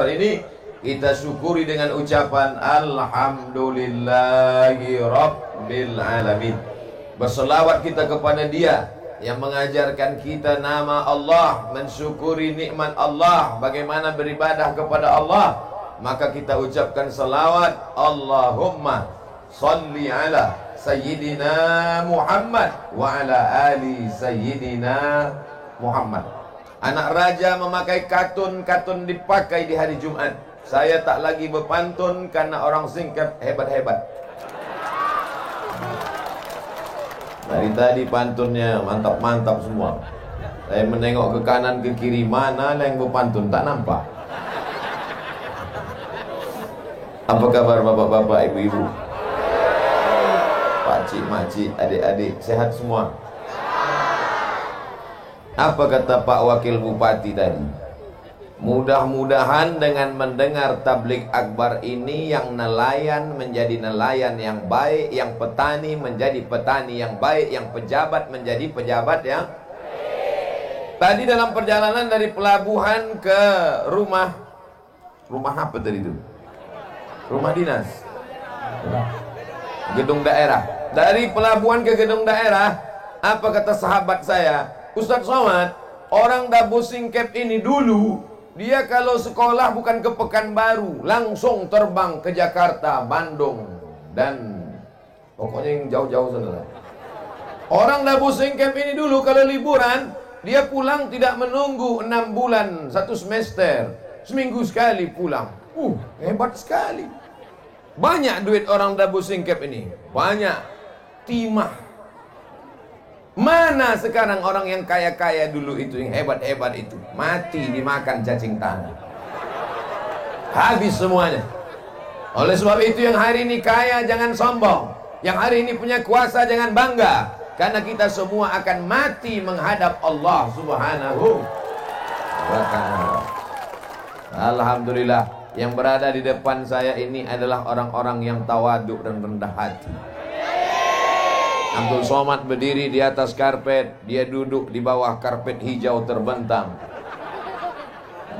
ini kita syukuri dengan ucapan Alhamdulillahi Rabbil Alamin. Berselawat kita kepada Dia yang mengajarkan kita nama Allah, mensyukuri nikmat Allah, bagaimana beribadah kepada Allah. Maka kita ucapkan salawat, Allahumma salli ala Sayyidina Muhammad wa ala ali Sayyidina Muhammad. Anak raja memakai katun dipakai di hari Jumat. Saya tak lagi berpantun karena orang singkap hebat-hebat. Dari tadi pantunnya mantap-mantap semua. Saya menengok ke kanan ke kiri, mana yang berpantun tak nampak. Apa kabar bapak-bapak, ibu-ibu, pakcik, makcik, adik-adik, sehat semua? Apa kata Pak Wakil Bupati tadi? Mudah-mudahan dengan mendengar tablik akbar ini, yang nelayan menjadi nelayan yang baik, yang petani menjadi petani yang baik, yang pejabat menjadi pejabat yang baik. Tadi dalam perjalanan dari pelabuhan ke rumah apa tadi itu? Rumah dinas, gedung daerah. Dari pelabuhan ke gedung daerah, apa kata sahabat saya, Ustadz Somad, orang Dabu Singkep ini dulu, dia kalau sekolah bukan ke Pekanbaru, langsung terbang ke Jakarta, Bandung, dan pokoknya yang jauh-jauh sana. Orang Dabu Singkep ini dulu kalau liburan, dia pulang tidak menunggu 6 bulan, 1 semester, seminggu sekali pulang. Hebat sekali. Banyak duit orang Dabu Singkep ini, banyak timah. Mana sekarang orang yang kaya-kaya dulu itu, yang hebat-hebat itu, mati dimakan cacing tanah, habis semuanya. Oleh sebab itu yang hari ini kaya jangan sombong, yang hari ini punya kuasa jangan bangga, karena kita semua akan mati menghadap Allah Subhanahu wa ta'ala. Alhamdulillah, yang berada di depan saya ini adalah orang-orang yang tawaduk dan rendah hati. Abdul Somad berdiri di atas karpet, dia duduk di bawah karpet hijau terbentang.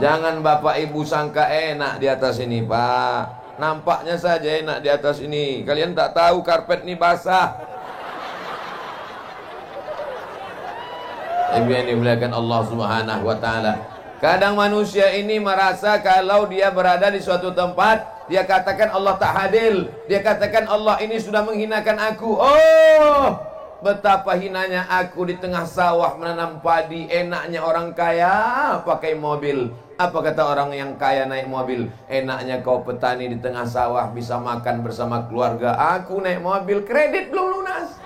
Jangan bapak ibu sangka enak di atas ini, Pak. Nampaknya saja enak di atas ini. Kalian tak tahu karpet ini basah. Ibu yang dimuliakan Allah Subhanahu wa ta'ala. Kadang manusia ini merasa kalau dia berada di suatu tempat, dia katakan Allah tak hadir. Dia katakan Allah ini sudah menghinakan aku. Oh, betapa hinanya aku di tengah sawah menanam padi. Enaknya orang kaya pakai mobil. Apa kata orang yang kaya naik mobil? Enaknya kau petani di tengah sawah bisa makan bersama keluarga. Aku naik mobil, kredit belum lunas.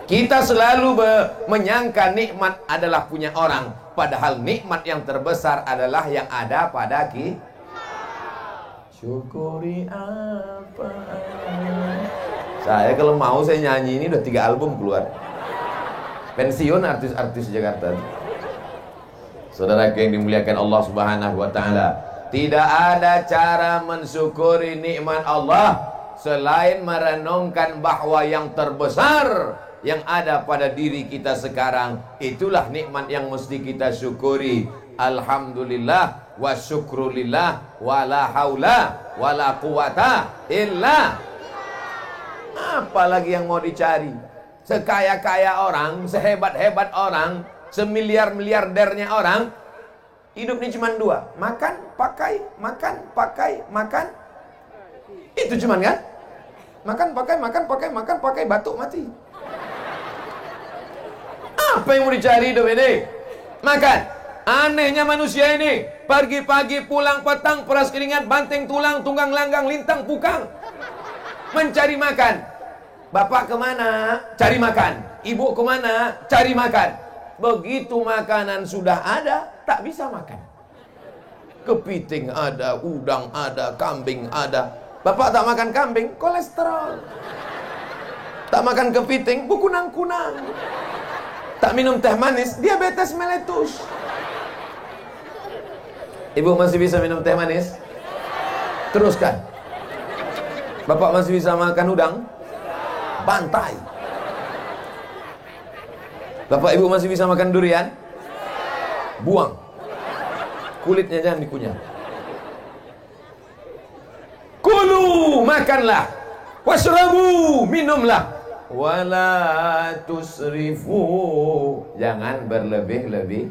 Kita selalu menyangka nikmat adalah punya orang, padahal nikmat yang terbesar adalah yang ada pada kita. Syukuri apa? Saya kalau mau saya nyanyi ini udah 3 album keluar. Pensiun artis-artis Jakarta. Saudara yang dimuliakan Allah Subhanahu wa ta'ala, tidak ada cara mensyukuri nikmat Allah selain merenungkan bahwa yang terbesar yang ada pada diri kita sekarang, itulah nikmat yang mesti kita syukuri. Alhamdulillah wa syukrulillah wa la haula wa la quwata illa. Apalagi yang mau dicari? Sekaya-kaya orang, sehebat-hebat orang, semiliar-miliardernya orang, hidupnya cuma 2, makan, pakai, makan, pakai, makan. Itu cuman kan? Makan, pakai, makan, pakai, makan, pakai, batuk, mati. Apa yang mau dicari hidup ini? Makan. Anehnya manusia ini, pagi-pagi pulang petang, peras keringat, banting tulang, tunggang langgang, lintang pukang, mencari makan. Bapak kemana? Cari makan. Ibu kemana? Cari makan. Begitu makanan sudah ada, tak bisa makan. Kepiting ada, udang ada, kambing ada. Bapak tak makan kambing, kolesterol. Tak makan kepiting, kunang-kunang. Tak minum teh manis, diabetes meletus. Ibu masih bisa minum teh manis? Teruskan. Bapak masih bisa makan udang? Bantai. Bapak ibu masih bisa makan durian? Buang. kulitnya jangan dikunyah. Kulu, makanlah, washrabu, minumlah, wala tusrifu, jangan berlebih-lebih.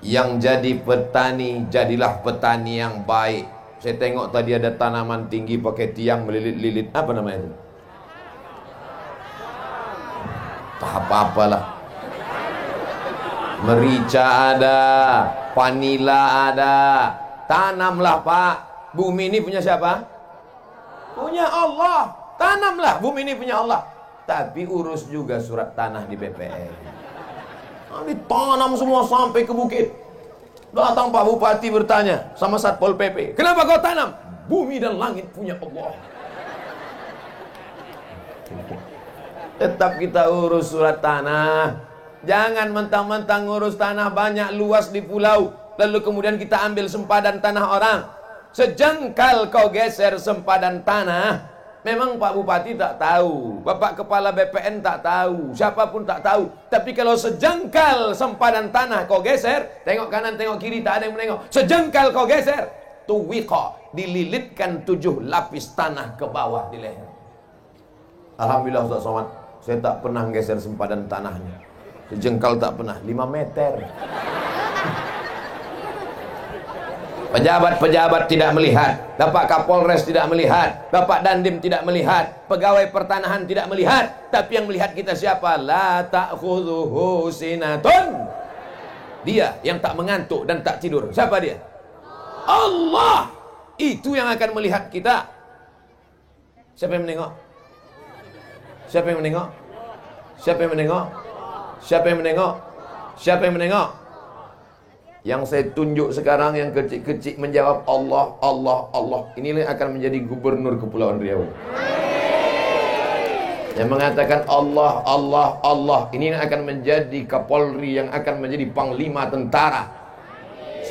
Yang jadi petani, jadilah petani yang baik. Saya tengok tadi ada tanaman tinggi pakai tiang melilit-lilit, apa namanya itu? Tak apa-apalah. Merica ada, vanila ada. Tanamlah Pak. Bumi ini punya siapa? Punya Allah. Tanamlah, bumi ini punya Allah. Tapi urus juga surat tanah di BPN. Ditanam semua sampai ke bukit. Datang Pak Bupati bertanya sama Satpol PP, kenapa kau tanam? Bumi dan langit punya Allah. Tetap kita urus surat tanah. Jangan mentang-mentang ngurus tanah banyak luas di pulau, lalu kemudian kita ambil sempadan tanah orang. Sejengkal kau geser sempadan tanah, memang Pak Bupati tak tahu, Bapak Kepala BPN tak tahu, siapapun tak tahu. Tapi kalau sejengkal sempadan tanah kau geser, tengok kanan tengok kiri tak ada yang menengok. Sejengkal kau geser, tuwiqa, dililitkan 7 lapis tanah ke bawah di leher. Alhamdulillah Ustaz Somad, saya tak pernah geser sempadan tanahnya. Sejengkal tak pernah, 5 meter. Pejabat-pejabat tidak melihat, Bapak Kapolres tidak melihat, Bapak Dandim tidak melihat, pegawai pertanahan tidak melihat. Tapi yang melihat kita siapa? La ta'khudhuhu sinatun. Dia yang tak mengantuk dan tak tidur. Siapa dia? Allah. Itu yang akan melihat kita. Siapa yang menengok? Siapa yang menengok? Siapa yang menengok? Siapa yang menengok? Siapa yang menengok? Yang saya tunjuk sekarang yang kecil-kecil menjawab Allah, Allah, Allah. Inilah yang akan menjadi gubernur Kepulauan Riau. Yang mengatakan Allah, Allah, Allah. Ini yang akan menjadi Kapolri, yang akan menjadi Panglima Tentara.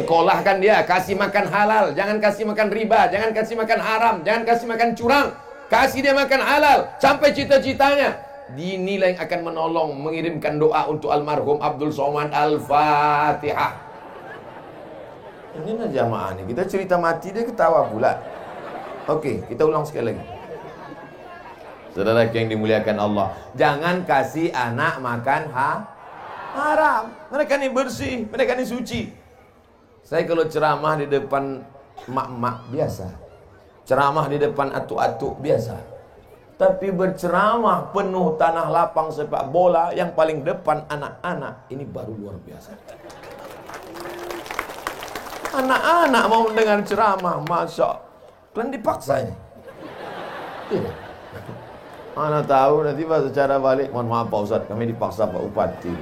Sekolahkan dia, kasih makan halal, jangan kasih makan riba, jangan kasih makan haram, jangan kasih makan curang. Kasih dia makan halal sampai cita-citanya. Dinilai yang akan menolong, mengirimkan doa untuk almarhum Abdul Somad. Al-Fatihah. Ini lah jamaah nih. Kita cerita mati dia ketawa pula. Oke, kita ulang sekali lagi. Saudara yang dimuliakan Allah, jangan kasih anak makan haram. Mereka ini bersih, mereka ini suci. Saya kalau ceramah di depan emak-emak biasa, ceramah di depan atuk-atuk biasa. Tapi berceramah penuh tanah lapang sepak bola, yang paling depan anak-anak, ini baru luar biasa. Anak-anak mau mendengar ceramah, masya kan dipaksa ini. Tidak. Anak tahu nanti pas secara balik, mohon maaf Pak Ustaz, kami dipaksa Pak Bupati.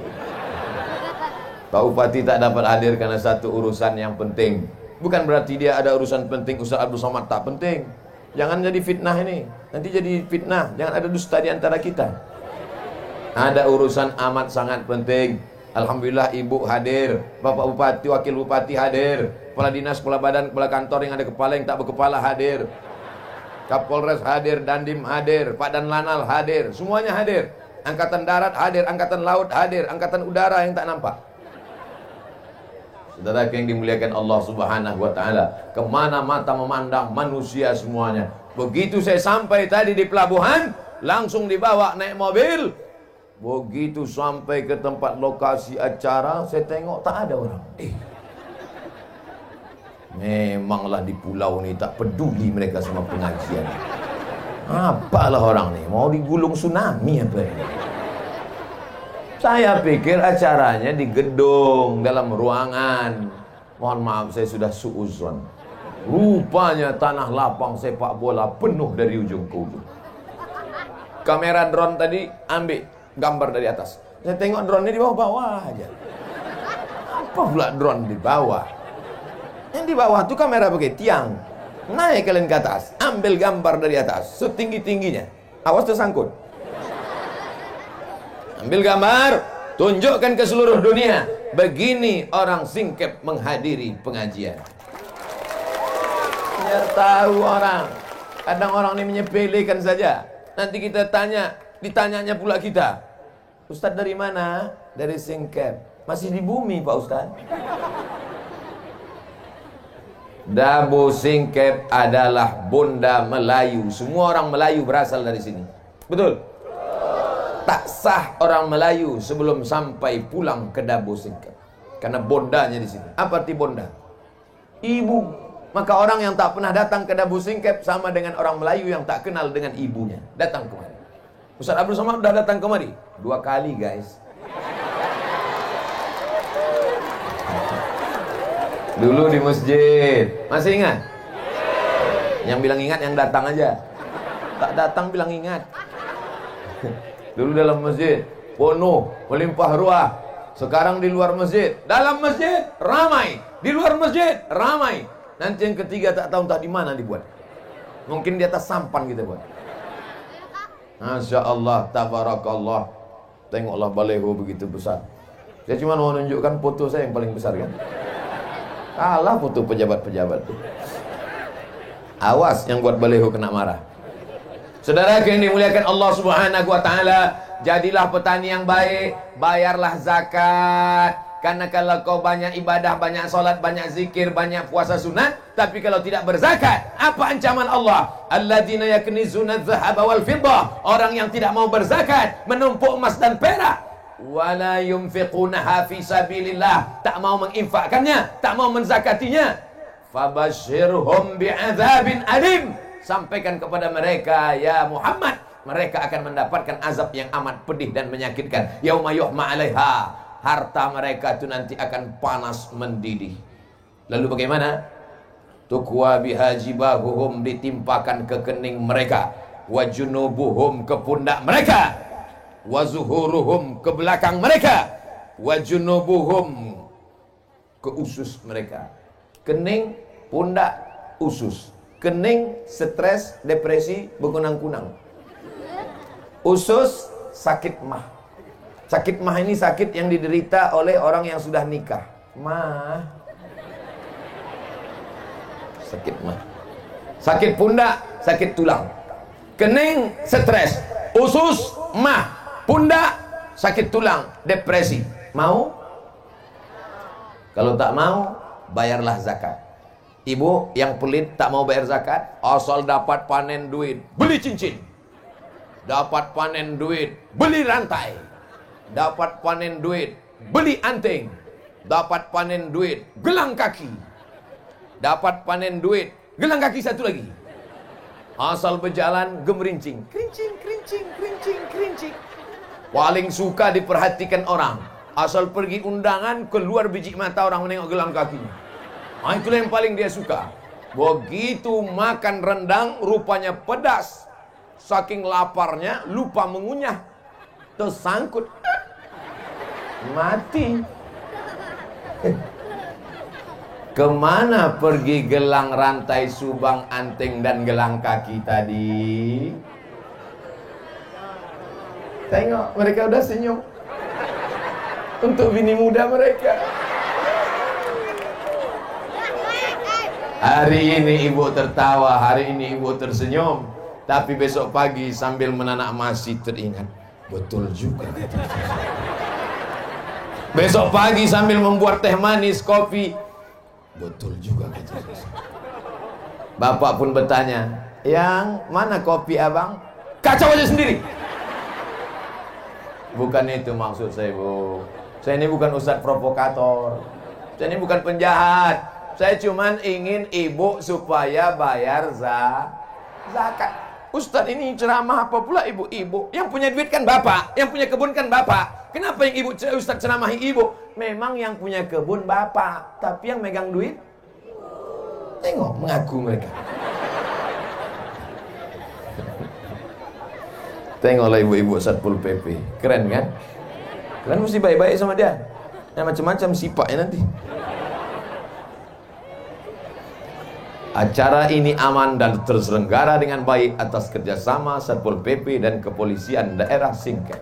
Pak Bupati tak dapat hadir karena satu urusan yang penting. Bukan berarti dia ada urusan penting, Ustaz Abdul Somad tak penting. Jangan jadi fitnah ini. Nanti jadi fitnah, jangan ada dusta di antara kita. Ada urusan amat sangat penting. Alhamdulillah ibu hadir, Bapak Bupati, Wakil Bupati hadir, Kepala Dinas, Kepala Badan, Kepala Kantor yang ada kepala yang tak berkepala hadir, Kapolres hadir, Dandim hadir, Pak Dan Lanal hadir, semuanya hadir. Angkatan Darat hadir, Angkatan Laut hadir, Angkatan Udara yang tak nampak. Saudara yang dimuliakan Allah Subhanahu wa Ta'ala, kemana mata memandang manusia semuanya. Begitu saya sampai tadi di pelabuhan, langsung dibawa naik mobil. Begitu sampai ke tempat lokasi acara, saya tengok tak ada orang. Memanglah di pulau ni tak peduli mereka sama pengajian. Apalah orang ni, mau digulung tsunami apa ini? Saya pikir acaranya di gedung, dalam ruangan. Mohon maaf, saya sudah suuzon. Rupanya tanah lapang sepak bola penuh dari ujung ke ujung. Kamera drone tadi ambil gambar dari atas. Saya tengok drone-nya di bawah-bawah aja. Apa pula drone di bawah? Yang di bawah tuh kamera pakai tiang. Naik kalian ke atas, ambil gambar dari atas setinggi-tingginya. Awas tersangkut. Ambil gambar, tunjukkan ke seluruh dunia. Begini orang singkep menghadiri pengajian. Biar tahu orang. Kadang orang ini menyepelekan saja. Nanti kita tanya, ditanyanya pula kita. Ustadz dari mana? Dari singkep. Masih di bumi Pak Ustaz. Dabu Singkep adalah bonda Melayu. Semua orang Melayu berasal dari sini. Betul? Tak sah orang Melayu sebelum sampai pulang ke Dabu Singkep. Karena bondanya di sini. Apa arti bonda? Ibu. Maka orang yang tak pernah datang ke Dabu Singkep sama dengan orang Melayu yang tak kenal dengan ibunya. Datang kemari. Ustaz Abdul Somad sudah datang kemari 2 kali guys. Dulu di masjid. Masih ingat? Yang bilang ingat yang datang aja. Tak datang bilang ingat. Dulu dalam masjid penuh, melimpah ruah. Sekarang di luar masjid. Dalam masjid ramai, di luar masjid ramai. Nanti yang ketiga tak tahu entah di mana dibuat. Mungkin di atas sampan kita buat. Masya Allah, tabarakallah. Tengoklah baleho begitu besar. Saya cuma mau menunjukkan foto saya yang paling besar kan. Kalah foto pejabat-pejabat tuh. Awas yang buat baleho kena marah. Saudara yang dimuliakan Allah Subhanahu wa taala, jadilah petani yang baik, bayarlah zakat. Karena kalau kau banyak ibadah, banyak salat, banyak zikir, banyak puasa sunat, tapi kalau tidak berzakat, apa ancaman Allah? Alladzina yaknizuna adh-dhahaba wal fiddah. Orang yang tidak mau berzakat, menumpuk emas dan perak. Wala yunfiqunaha fi sabilillah, tak mau menginfakkannya, tak mau menzakatinya. Fabashshirhum bi'adzabin alim. Sampaikan kepada mereka ya Muhammad, mereka akan mendapatkan azab yang amat pedih dan menyakitkan. Yauma yuhma 'alaiha, harta mereka itu nanti akan panas mendidih. Lalu bagaimana? Tukwa bihajibahuhum, ditimpakan ke kening mereka, wa junubuhum, ke pundak mereka, wa zuhuruhum, ke belakang mereka, wa junubuhum, ke usus mereka. Kening, pundak, usus. Kening, stres, depresi, berkunang-kunang. Usus, sakit mah. Sakit mah ini sakit yang diderita oleh orang yang sudah nikah. Mah. Sakit mah. Sakit pundak, sakit tulang. Kening, stres. Usus, mah. Pundak, sakit tulang, depresi. Mau? Kalau tak mau, bayarlah zakat. Ibu yang pelit tak mau bayar zakat, asal dapat panen duit, beli cincin. Dapat panen duit, beli rantai. Dapat panen duit, beli anting. Dapat panen duit, gelang kaki. Dapat panen duit, gelang kaki satu lagi. Asal berjalan gemerincing, kerincing, kerincing, kerincing, kerincing. Paling suka diperhatikan orang. Asal pergi undangan, keluar biji mata orang menengok gelang kakinya. Itulah yang paling dia suka. Begitu makan rendang, rupanya pedas. Saking laparnya, lupa mengunyah. Tersangkut. Mati. Kemana pergi gelang rantai, subang, anting, dan gelang kaki tadi? Tengok, mereka udah senyum. Untuk bini muda mereka. Hari ini ibu tertawa, hari ini ibu tersenyum. Tapi besok pagi sambil menanak masih teringat, betul juga. Besok pagi sambil membuat teh manis, kopi, betul juga. Bapak pun bertanya, yang mana kopi abang? Kacau aja sendiri. Bukan itu maksud saya, Bu. Saya ini bukan ustadz provokator. Saya ini bukan penjahat. Saya cuman ingin ibu supaya bayar zakat. Ustadz ini ceramah apa pula ibu-ibu? Yang punya duit kan bapak, yang punya kebun kan bapak. Kenapa yang ustadz ceramahi ibu? Memang yang punya kebun bapak, tapi yang megang duit, tengok mengaku mereka. Tengoklah ibu-ibu Satpol PP, keren kan? Kalian mesti baik-baik sama dia. Yang macam-macam sifatnya nanti. Acara ini aman dan terselenggara dengan baik atas kerjasama Satpol PP dan Kepolisian Daerah Singkep.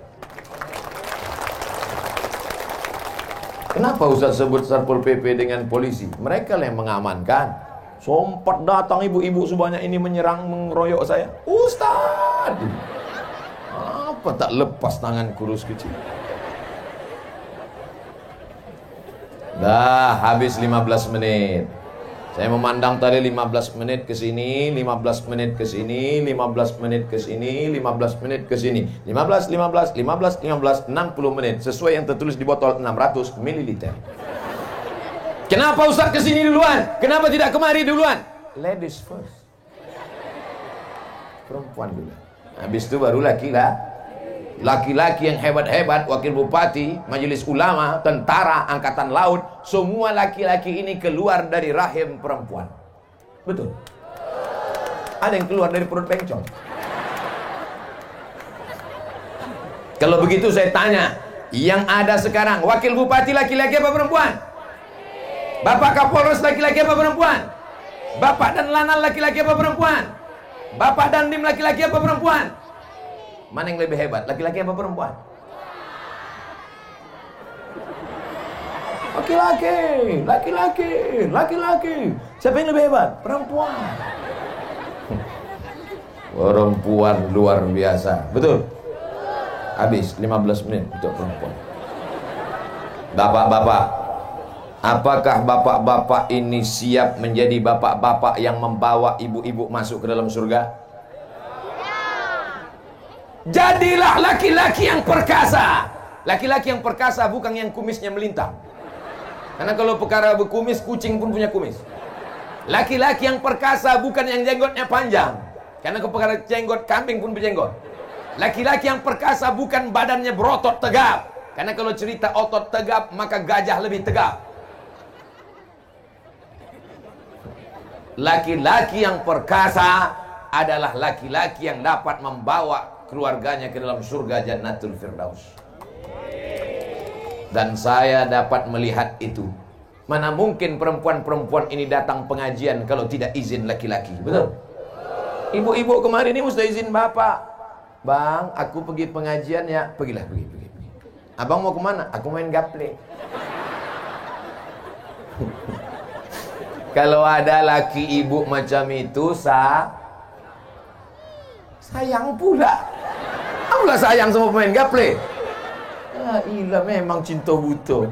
Kenapa Ustaz sebut Satpol PP dengan polisi? Mereka yang mengamankan. Sempat datang ibu-ibu sebanyak ini menyerang, mengeroyok saya. Ustaz, apa tak lepas tangan kurus kecil? Dah habis 15 menit. Saya memandang tadi 15 menit ke sini, 15 menit ke sini, 15 menit ke sini, 15 menit ke sini. 15, 15, 15, 15, 60 menit. Sesuai yang tertulis di botol 600 ml. Kenapa Ustaz ke sini duluan? Kenapa tidak kemari duluan? Ladies first. Perempuan dulu. Habis itu baru laki-laki yang hebat-hebat, wakil bupati, majelis ulama, tentara, angkatan laut, semua laki-laki ini keluar dari rahim perempuan. Betul. Ada yang keluar dari perut bencong. Kalau begitu saya tanya, yang ada sekarang wakil bupati laki-laki apa perempuan? Bapak Kapolres laki-laki apa perempuan? Bapak dan Lanal laki-laki apa perempuan? Bapak dan Dim laki-laki apa perempuan? Mana yang lebih hebat? Laki-laki apa perempuan? Laki-laki. Siapa yang lebih hebat? Perempuan. Perempuan luar biasa. Betul? Habis 15 menit untuk perempuan. Bapak-bapak, apakah bapak-bapak ini siap menjadi bapak-bapak yang membawa ibu-ibu masuk ke dalam surga? Jadilah laki-laki yang perkasa. Laki-laki yang perkasa bukan yang kumisnya melintang. Karena kalau perkara berkumis, kucing pun punya kumis. Laki-laki yang perkasa bukan yang jenggotnya panjang. Karena kalau perkara jenggot, kambing pun berjenggot. Laki-laki yang perkasa bukan badannya berotot tegap. Karena kalau cerita otot tegap, maka gajah lebih tegap. Laki-laki yang perkasa adalah laki-laki yang dapat membawa keluarganya ke dalam surga Jannatul Firdaus. Dan saya dapat melihat itu. Mana mungkin perempuan-perempuan ini datang pengajian kalau tidak izin laki-laki. Betul? Ibu-ibu kemarin ini mesti izin bapak. Bang, aku pergi pengajian ya. Pergilah, pergi. Abang mau kemana? Aku main gaple. Kalau ada laki ibu macam itu, sayang pula. Apalah sayang sama pemain gaple. Ilah memang cinta buta.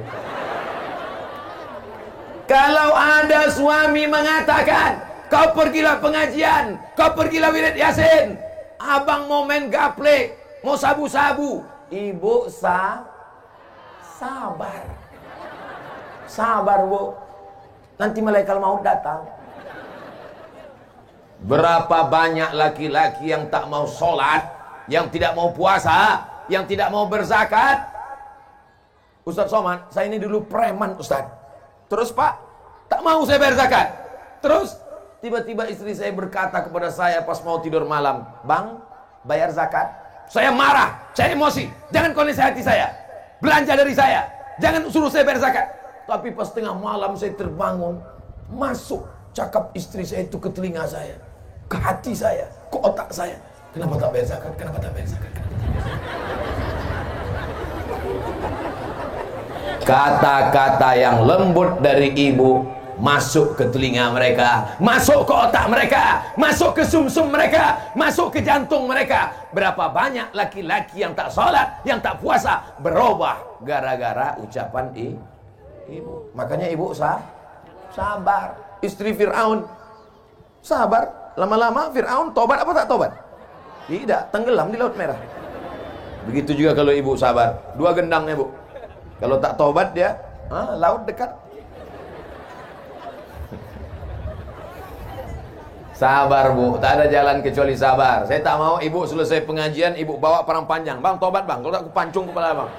Kalau ada suami mengatakan, kau pergilah pengajian, kau pergilah wirid yasin, abang mau main gaple, mau sabu-sabu, ibu sabar bu, nanti malaikat maut datang. Berapa banyak laki-laki yang tak mau sholat, yang tidak mau puasa, yang tidak mau berzakat. Ustaz Somad, saya ini dulu preman Ustaz. Terus Pak, tak mau saya bayar zakat. Terus tiba-tiba istri saya berkata kepada saya pas mau tidur malam, Bang, bayar zakat. Saya marah, saya emosi. Jangan kondisi hati saya, belanja dari saya, jangan suruh saya bayar zakat. Tapi pas tengah malam saya terbangun, masuk cakap istri saya itu ke telinga saya, ke hati saya, ke otak saya. Kenapa tak bayar zakat? Kenapa tak bayar zakat? Kata-kata yang lembut dari ibu masuk ke telinga mereka, masuk ke otak mereka, masuk ke sumsum mereka, masuk ke jantung mereka. Berapa banyak laki-laki yang tak sholat, yang tak puasa, berubah gara-gara ucapan ibu. Makanya ibu sabar. Istri Fir'aun sabar. Lama-lama Fir'aun tobat apa tak tobat? Tidak, tenggelam di Laut Merah. Begitu juga kalau ibu sabar. 2 gendangnya bu. Kalau tak tobat dia, laut dekat. Sabar bu, tak ada jalan kecuali sabar. Saya tak mau ibu selesai pengajian, ibu bawa parang panjang. Bang, tobat bang, kalau tak aku pancung kepala bang.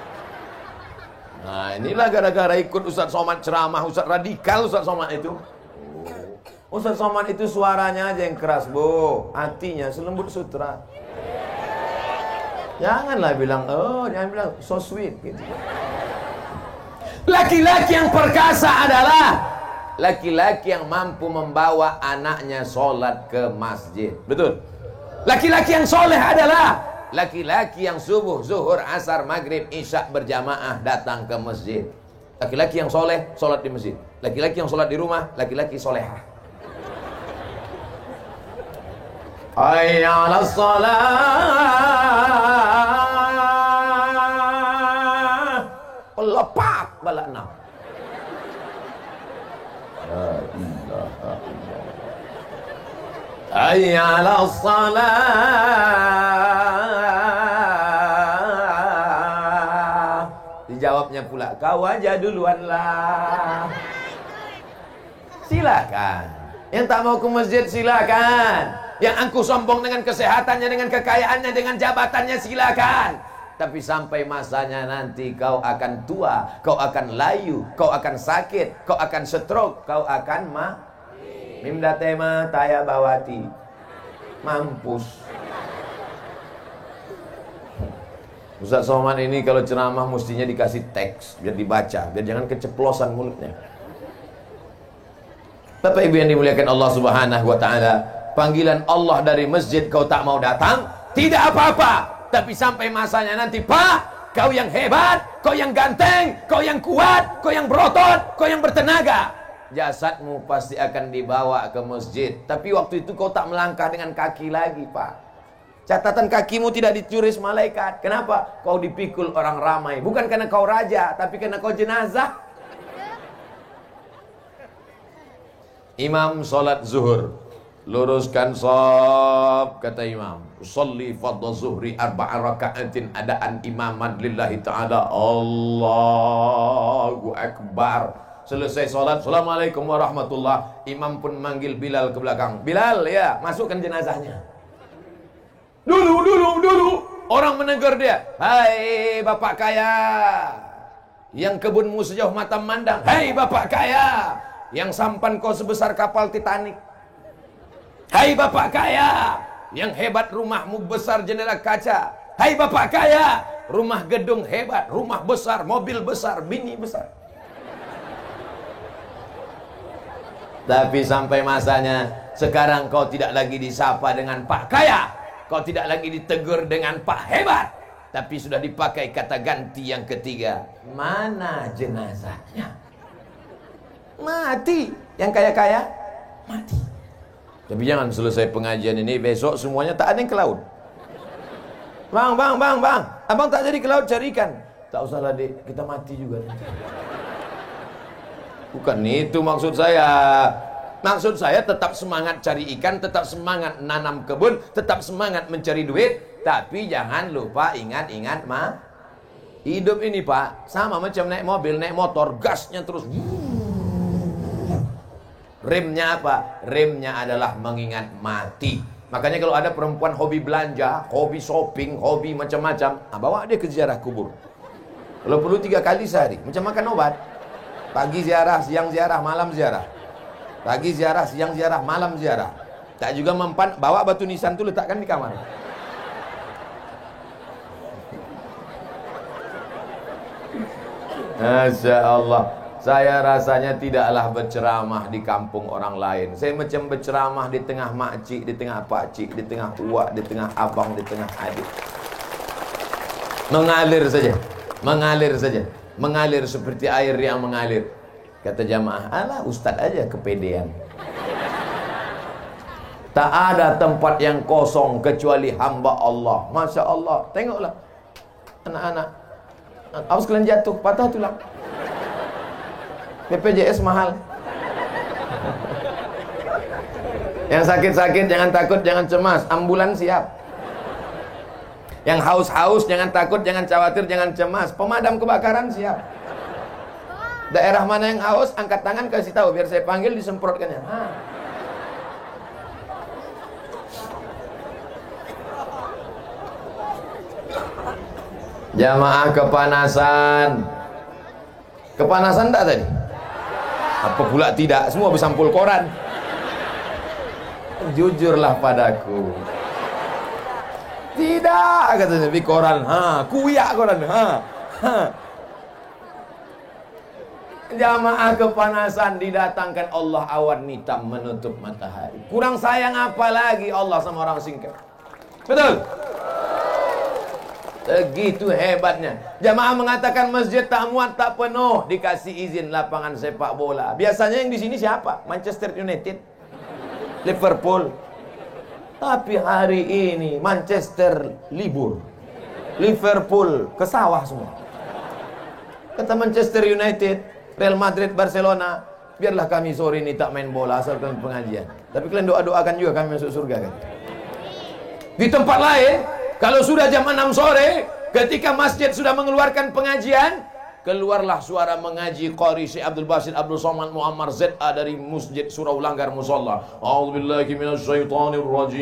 Nah inilah gara-gara ikut Ustaz Somad ceramah, Ustaz radikal Ustaz Somad itu. Ustaz Somad itu suaranya aja yang keras bu, hatinya selembut sutra. Janganlah bilang, jangan bilang so sweet gitu. Laki-laki yang perkasa adalah laki-laki yang mampu membawa anaknya sholat ke masjid. Betul? Laki-laki yang soleh adalah laki-laki yang subuh, zuhur, asar, maghrib, isya berjamaah datang ke masjid. Laki-laki yang soleh, sholat di masjid. Laki-laki yang sholat di rumah, laki-laki solehah. Hayya 'alas shalah. Lepak bala 6. ilaha illallah. Hayya 'alas salah. Dijawabnya pula, kau aja duluan lah. Silakan. Yang tak mau ke masjid silakan. Yang angkuh sombong dengan kesehatannya, dengan kekayaannya, dengan jabatannya silakan. Tapi sampai masanya nanti kau akan tua, kau akan layu, kau akan sakit, kau akan stroke, kau akan Mimda tema taya bawati. Mampus. Ustaz Somad ini kalau ceramah mestinya dikasih teks biar dibaca, biar jangan keceplosan mulutnya. Bapak Ibu yang dimuliakan Allah Subhanahu wa taala, panggilan Allah dari masjid kau tak mau datang, tidak apa-apa. Tapi sampai masanya nanti, Pak, kau yang hebat, kau yang ganteng, kau yang kuat, kau yang berotot, kau yang bertenaga, jasadmu pasti akan dibawa ke masjid. Tapi waktu itu kau tak melangkah dengan kaki lagi, Pak. Catatan kakimu tidak dicuris malaikat. Kenapa? Kau dipikul orang ramai. Bukan karena kau raja, tapi karena kau jenazah. Imam sholat zuhur, luruskan shaf, kata imam, usolli fardhu zuhri arba'a raka'atin adaan imaman lillahi ta'ala. Allahu akbar. Selesai sholat, assalamualaikum warahmatullah. Imam pun manggil Bilal ke belakang. Bilal, ya, masukkan jenazahnya. Dulu. Orang menegur dia. Hai bapak kaya, yang kebunmu sejauh mata memandang. Hai bapak kaya, yang sampan kau sebesar kapal Titanic. Hai bapak kaya, yang hebat rumahmu besar jendela kaca. Hai bapak kaya, rumah gedung hebat, rumah besar, mobil besar, bini besar. Tapi sampai masanya, sekarang kau tidak lagi disapa dengan Pak Kaya, kau tidak lagi ditegur dengan Pak Hebat, tapi sudah dipakai kata ganti yang ketiga. Mana jenazahnya? Mati. Yang kaya-kaya mati. Tapi jangan selesai pengajian ini besok semuanya tak ada yang ke laut. Bang, abang tak jadi ke laut cari ikan. Tak usahlah dek, kita mati juga nanti. Bukan itu maksud saya. Maksud saya tetap semangat cari ikan, tetap semangat nanam kebun, tetap semangat mencari duit. Tapi jangan lupa ingat-ingat hidup ini Pak, sama macam naik mobil, naik motor, gasnya terus. Remnya apa? Remnya adalah mengingat mati. Makanya kalau ada perempuan hobi belanja, hobi shopping, hobi macam-macam, bawa dia ke ziarah kubur. Kalau perlu 3 kali sehari, macam makan obat. Pagi ziarah, siang ziarah, malam ziarah. Pagi ziarah, siang ziarah, malam ziarah. Tak juga mempan, bawa batu nisan itu letakkan di kamar. Masya Allah. Saya rasanya tidaklah berceramah di kampung orang lain. Saya macam berceramah di tengah makcik, di tengah pakcik, di tengah uak, di tengah abang, di tengah adik. Mengalir saja. Mengalir saja. Mengalir seperti air yang mengalir. Kata jamaah, alah ustaz aja kepedean. Tak ada tempat yang kosong kecuali hamba Allah. Masya Allah. Tengoklah anak-anak, awas kalian jatuh, patah tulang. BPJS mahal. Yang sakit-sakit jangan takut, jangan cemas, ambulan siap. Yang haus-haus jangan takut, jangan khawatir, jangan cemas, pemadam kebakaran siap. Daerah mana yang haus, angkat tangan kasih tahu biar saya panggil disemprotkannya. Jamaah kepanasan. Kepanasan tak tadi? Apa pula tidak? Semua bersampul koran. Jujurlah padaku. Tidak, katanya di koran. Kuyak koran. Jamaah kepanasan didatangkan Allah awan hitam menutup matahari. Kurang sayang apa lagi Allah sama orang singkat? Betul? Begitu hebatnya. Jamaah mengatakan masjid tak muat, tak penuh, dikasih izin lapangan sepak bola. Biasanya yang di sini siapa? Manchester United, Liverpool. Tapi hari ini Manchester libur, Liverpool ke sawah semua. Kata Manchester United, Real Madrid, Barcelona, biarlah kami sore ini tak main bola asal kami pengajian. Tapi kalian doa-doakan juga kami masuk surga kan. Di tempat lain, kalau sudah jam 6 sore, ketika masjid sudah mengeluarkan pengajian, keluarlah suara mengaji Qari Syekh Abdul Basit Abdul Somad Muammar ZA dari Masjid Surau Langgar Musalla. A'udzubillahi minasyaitonir rajim.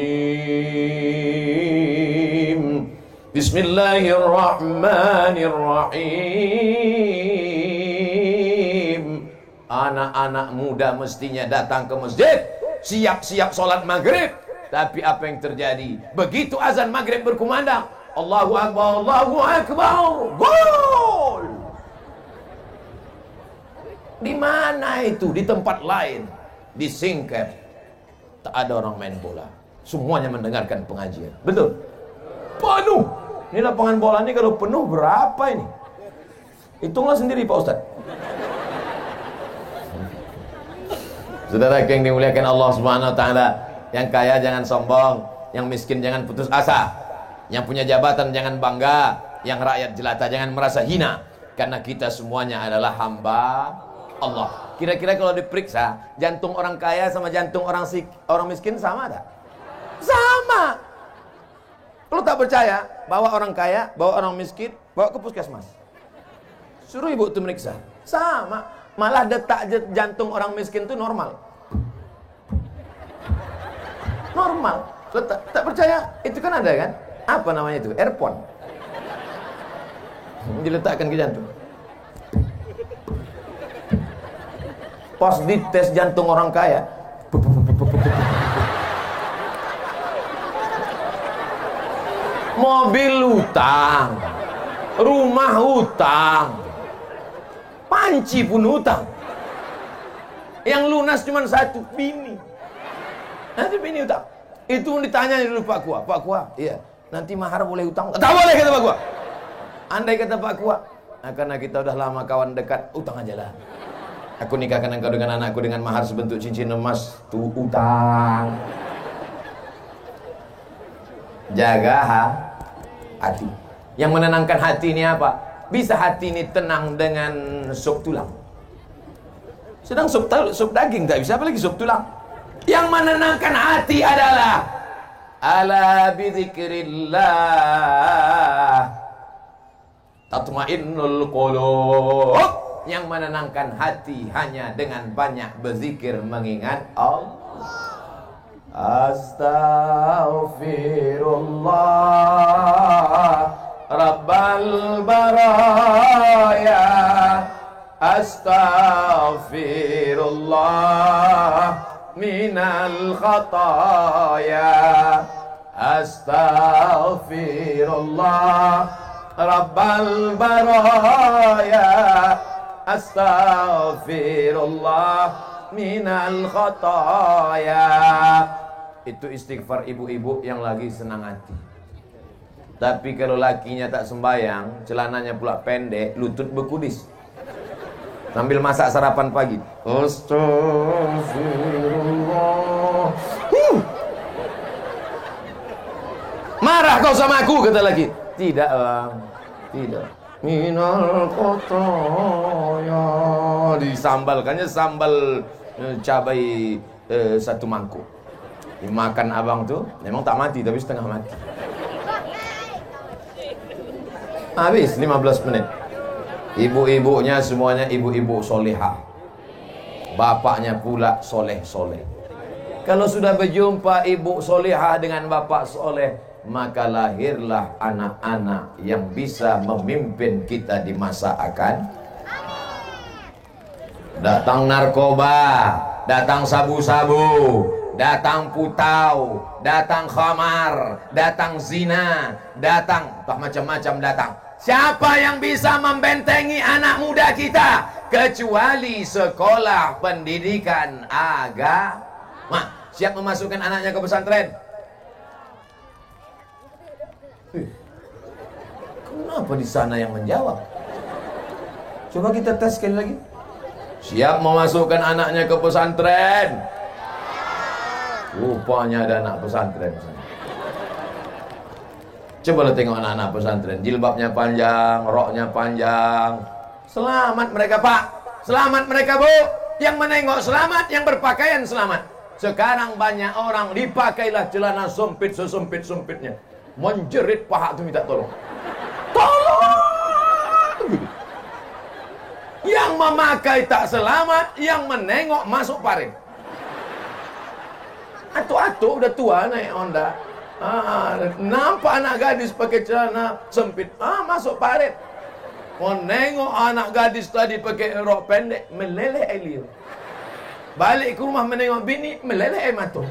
Bismillahirrahmanirrahim. Anak-anak muda mestinya datang ke masjid, siap-siap sholat maghrib. Tapi apa yang terjadi? Begitu azan maghrib berkumandang, Allahu Akbar, Allahu Akbar, gol! Di mana itu? Di tempat lain, di Singkep, tak ada orang main bola. Semuanya mendengarkan pengajian. Betul? Penuh. Ini lapangan bola ini kalau penuh berapa ini? Hitunglah sendiri Pak Ustaz. Saudara yang dimuliakan Allah Subhanahu wa taala, yang kaya jangan sombong, yang miskin jangan putus asa, yang punya jabatan jangan bangga, yang rakyat jelata jangan merasa hina, karena kita semuanya adalah hamba Allah. Kira-kira kalau diperiksa, jantung orang kaya sama jantung orang miskin sama tak? Sama. Kalau tak percaya, bawa orang kaya, bawa orang miskin, bawa ke puskesmas. Suruh ibu itu meriksa. Sama. Malah detak jantung orang miskin itu normal. Normal. Tak percaya? Itu kan ada kan? Apa namanya itu? Earphone. Diletakkan ke jantung. Pas dites jantung orang kaya, mobil hutang, rumah hutang, panci pun hutang. Yang lunas cuma satu, bini. Nanti bini hutang. Itu ditanya dulu Pak Kua. Pak Kua, iya. Nanti mahar boleh hutang? Tak boleh kata Pak Kua. Andai kata Pak Kua, nah, karena kita udah lama kawan dekat, hutang aja lah. Aku nikahkan engkau dengan anakku dengan mahar sebentuk cincin emas. Tuh hutang. Jaga hati. Yang menenangkan hati ini apa? Bisa hati ini tenang dengan sup tulang. Sedang sup daging tak bisa, apalagi sup tulang. Yang menenangkan hati adalah ala bidzikrillah tatmainnul qulub. Yang menenangkan hati hanya dengan banyak berzikir mengingat Allah. Astaghfirullah Rabbal baraya, astaghfirullah minal khataya, astaghfirullah Rabbal baraya, astaghfirullah minal khataya. Itu istighfar ibu-ibu yang lagi senang hati. Tapi kalau lakinya tak sembayang, celananya pula pendek, lutut berkudis, sambil masak sarapan pagi, astagfirullah. Marah kau sama aku, kata laki. Tidak bang, tidak. Minal khataya. Disambalkannya sambal cabai satu mangkuk. Dimakan abang tuh, memang tak mati tapi setengah mati. Habis 15 menit. Ibu-ibunya semuanya ibu-ibu solehah. Bapaknya pula soleh-soleh. Kalau sudah berjumpa ibu solehah dengan bapak soleh, maka lahirlah anak-anak yang bisa memimpin kita di masa akan. Datang narkoba, datang sabu-sabu, datang putau, datang khamar, datang zina, datang macam-macam datang. Siapa yang bisa membentengi anak muda kita kecuali sekolah pendidikan agama? Siap memasukkan anaknya ke pesantren? Kenapa di sana yang menjawab? Coba kita tes sekali lagi. Siap memasukkan anaknya ke pesantren? Rupanya ada anak pesantren. Coba lo tengok anak-anak pesantren, jilbabnya panjang, roknya panjang. Selamat mereka Pak, selamat mereka Bu. yang menengok selamat, yang berpakaian selamat. Sekarang banyak orang dipakailah celana sempit sesempit-sempitnya, menjerit paha itu minta tolong. Tolong! Yang memakai tak selamat, yang menengok masuk parit. Atu-atu udah tua naik Honda. Nampak anak gadis pakai celana sempit, masuk parit. Mau nengok anak gadis tadi pakai rok pendek, meleleh air liur. Balik ke rumah menengok bini, meleleh air mata.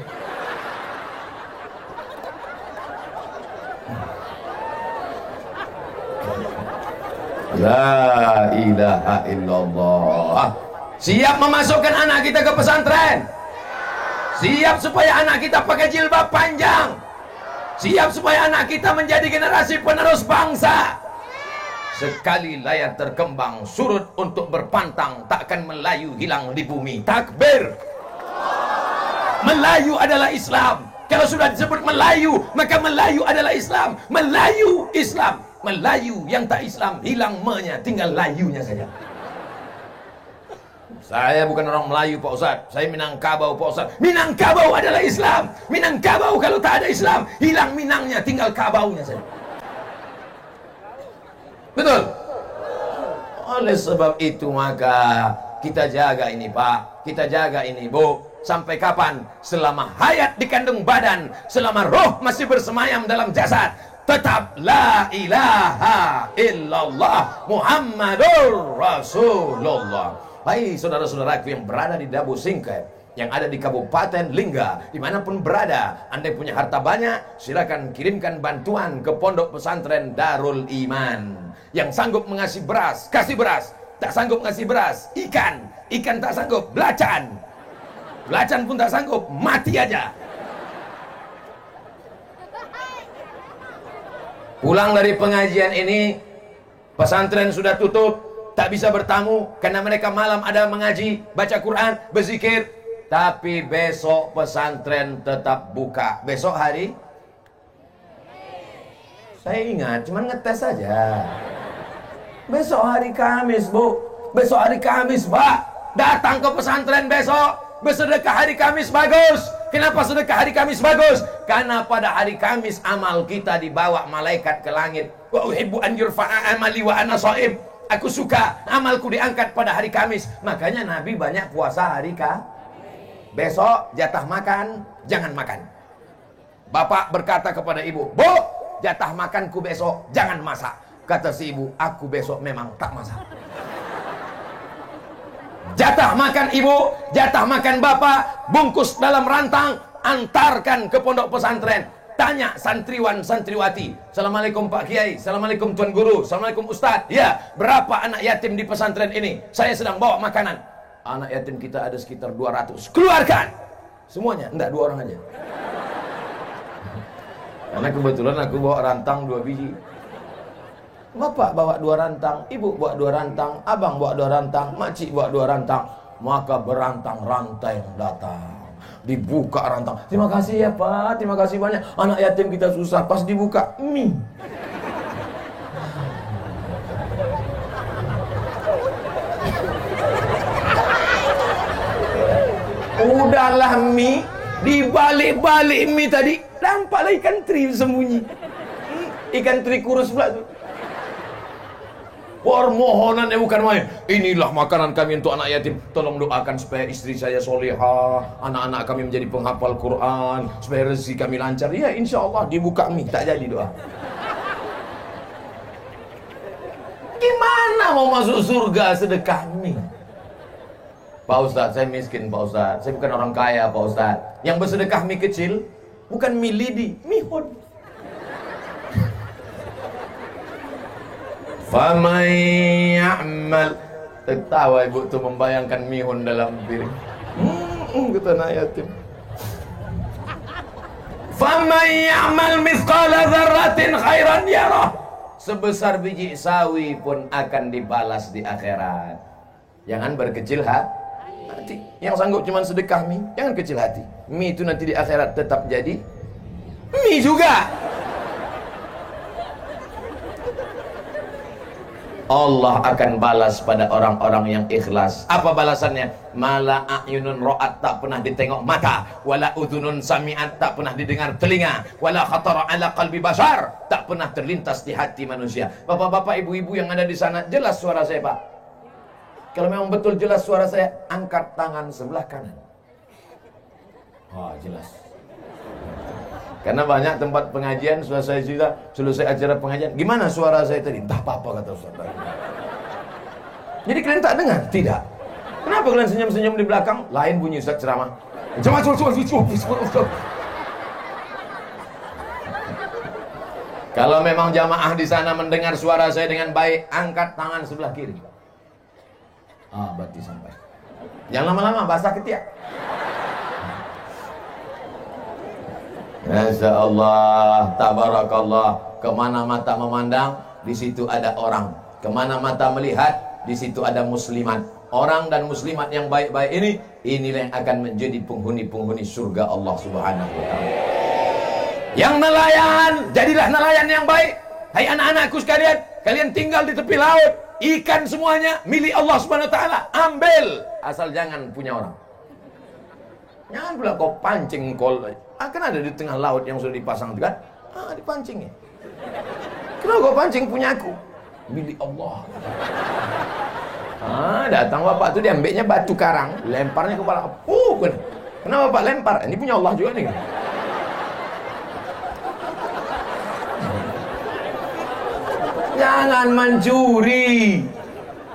La ilaha illallah. Siap memasukkan anak kita ke pesantren? Siap supaya anak kita pakai jilbab panjang? Siap supaya anak kita menjadi generasi penerus bangsa? Sekali layar terkembang surut untuk berpantang, takkan Melayu hilang di bumi. Takbir. Melayu adalah Islam. Kalau sudah disebut Melayu, maka Melayu adalah Islam. Melayu Islam. Melayu yang tak Islam hilang me-nya, tinggal layunya saja. Saya bukan orang Melayu Pak Ustaz, saya Minangkabau Pak Ustaz. Minangkabau adalah Islam. Minangkabau kalau tak ada Islam, hilang Minangnya, tinggal kabaunya saja. Betul? Oleh sebab itu maka kita jaga ini Pak, kita jaga ini Bu. Sampai kapan? Selama hayat di kandung badan, selama roh masih bersemayam dalam jasad, tetap la ilaha illallah Muhammadur Rasulullah. Hai saudara-saudaraku yang berada di Dabu Singkep, yang ada di Kabupaten Lingga, dimanapun berada, Anda punya harta banyak, silakan kirimkan bantuan ke Pondok Pesantren Darul Iman. Yang sanggup mengasih beras, kasih beras. Tak sanggup ngasih beras, ikan tak sanggup, belacan pun tak sanggup, mati aja. Pulang dari pengajian ini, pesantren sudah tutup, tak bisa bertamu karena mereka malam ada mengaji, baca Quran, berzikir. Tapi besok pesantren tetap buka. Besok hari? Saya ingat, cuman ngetes saja. Besok hari Kamis, Bu. Besok hari Kamis, Pak. Datang ke pesantren besok. Bersedekah hari Kamis bagus. Kenapa sedekah hari Kamis bagus? Karena pada hari Kamis amal kita dibawa malaikat ke langit. Wa uhibbu an yurfa'a amali wa ana shaim. Aku suka amalku diangkat pada hari Kamis. Makanya Nabi banyak puasa hari Kamis. Besok jatah makan, jangan makan. Bapak berkata kepada ibu, Bu, jatah makanku besok jangan masak. Kata si ibu, aku besok memang tak masak. Jatah makan ibu, jatah makan bapak, bungkus dalam rantang, antarkan ke pondok pesantren. Tanya santriwan santriwati, Assalamualaikum Pak Kiai, Assalamualaikum Tuan Guru, Assalamualaikum Ustadz. Ya, berapa anak yatim di pesantren ini? Saya sedang bawa makanan. Anak yatim kita ada sekitar 200. Keluarkan semuanya, enggak 2 orang aja. Karena kebetulan aku bawa rantang 2 biji. Bapak bawa 2 rantang, ibu bawa 2 rantang, abang bawa 2 rantang, makcik bawa 2 rantang. Maka berantang rantai yang datang. Dibuka rantang. Terima kasih ya Pak, terima kasih banyak. Anak yatim kita susah, pas dibuka mie. Udahlah mie, dibalik-balik mie tadi, nampaklah ikan teri sembunyi. Ikan teri kurus pula tuh. Permohonan bukan main. Inilah makanan kami untuk anak yatim. Tolong doakan supaya istri saya solehah, anak-anak kami menjadi penghafal Quran, supaya rezeki kami lancar. Ya insya Allah dibuka mie, tak jadi doa. Gimana mau masuk surga sedekah mie? Pak Ustadz, saya miskin Pak Ustadz. Saya bukan orang kaya Pak Ustadz. Yang bersedekah mie kecil, bukan mie lidi, mie hod. Faman ya'mal. Tertawa ibu tu membayangkan mihun dalam piring. Kata anak yatim. Faman ya'mal mithqala dzarratin khairan yarah. Sebesar biji sawi pun akan dibalas di akhirat. Jangan berkecil hati. Yang sanggup cuma sedekah mie, jangan kecil hati. Mie itu nanti di akhirat tetap jadi mie juga. Allah akan balas pada orang-orang yang ikhlas. Apa balasannya? Mala a'yunun ra'at, tak pernah ditengok mata, wala udhunun sami'at, tak pernah didengar telinga, wala khatara ala qalbi bashar, tak pernah terlintas di hati manusia. Bapak-bapak, ibu-ibu yang ada di sana, jelas suara saya, Pak? Kalau memang betul jelas suara saya, angkat tangan sebelah kanan. Jelas. Karena banyak tempat pengajian, selesai acara pengajian, gimana suara saya tadi? Entah apa-apa, kata Ustaz. Jadi kalian tak dengar? Tidak. Kenapa kalian senyum-senyum di belakang? Lain bunyi Ustaz ceramah. Kalau memang jamaah di sana mendengar suara saya dengan baik, angkat tangan sebelah kiri. Berarti sampai. Jangan lama-lama, basah ketiak. Masya Allah, tabarakallah. Kemana mata memandang, di situ ada orang. Kemana mata melihat, di situ ada muslimat. Orang dan muslimat yang baik-baik inilah yang akan menjadi penghuni-penghuni surga Allah Subhanahu wa ta'ala. Yang nelayan, jadilah nelayan yang baik. Hai anak-anakku sekalian, kalian tinggal di tepi laut, ikan semuanya milik Allah Subhanahu wa ta'ala. Ambil, asal jangan punya orang. Jangan pula kau pancing kan ada di tengah laut yang sudah dipasang itu kan? Dipancing ya. Kenapa kau pancing punya aku? Milik Allah. Datang bapak tu, diambilnya batu karang, lemparnya kepala. Kenapa bapak lempar? Ini punya Allah juga nih. Jangan mencuri.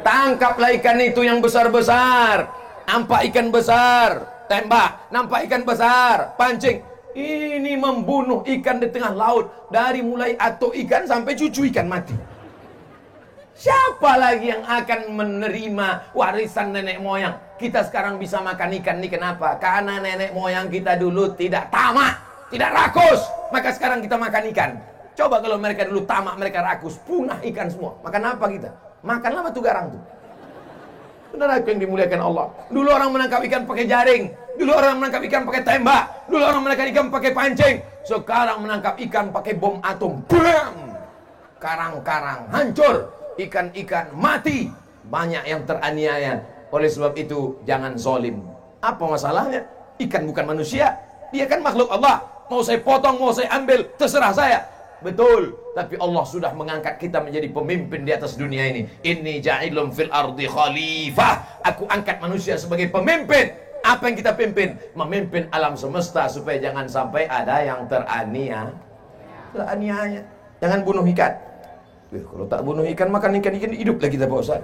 Tangkaplah ikan itu yang besar-besar. Nampak ikan besar, tembak. Nampak ikan besar, pancing. Ini membunuh ikan di tengah laut. Dari mulai atuk ikan sampai cucu ikan mati. Siapa lagi yang akan menerima warisan nenek moyang? Kita sekarang bisa makan ikan ini kenapa? Karena nenek moyang kita dulu tidak tamak, tidak rakus. Maka sekarang kita makan ikan. Coba kalau mereka dulu tamak, mereka rakus, punah ikan semua. Makan apa kita? Makanlah batu garang tuh. Saudaraku yang dimuliakan Allah, dulu orang menangkap ikan pakai jaring, dulu orang menangkap ikan pakai tembak, dulu orang menangkap ikan pakai pancing. Sekarang menangkap ikan pakai bom atom. Bam! Karang-karang hancur, ikan-ikan mati, banyak yang teraniaya. Oleh sebab itu jangan zalim. Apa masalahnya? Ikan bukan manusia, dia kan makhluk Allah. Mau saya potong, mau saya ambil, terserah saya. Betul, tapi Allah sudah mengangkat kita menjadi pemimpin di atas dunia ini. Inni ja'ilun fil ardi khalifah. Aku angkat manusia sebagai pemimpin. Apa yang kita pimpin? Memimpin alam semesta supaya jangan sampai ada yang teraniaya. Jangan bunuh ikan. Kalau tak bunuh ikan, makan ikan hidup lagi kita Pak Ustaz.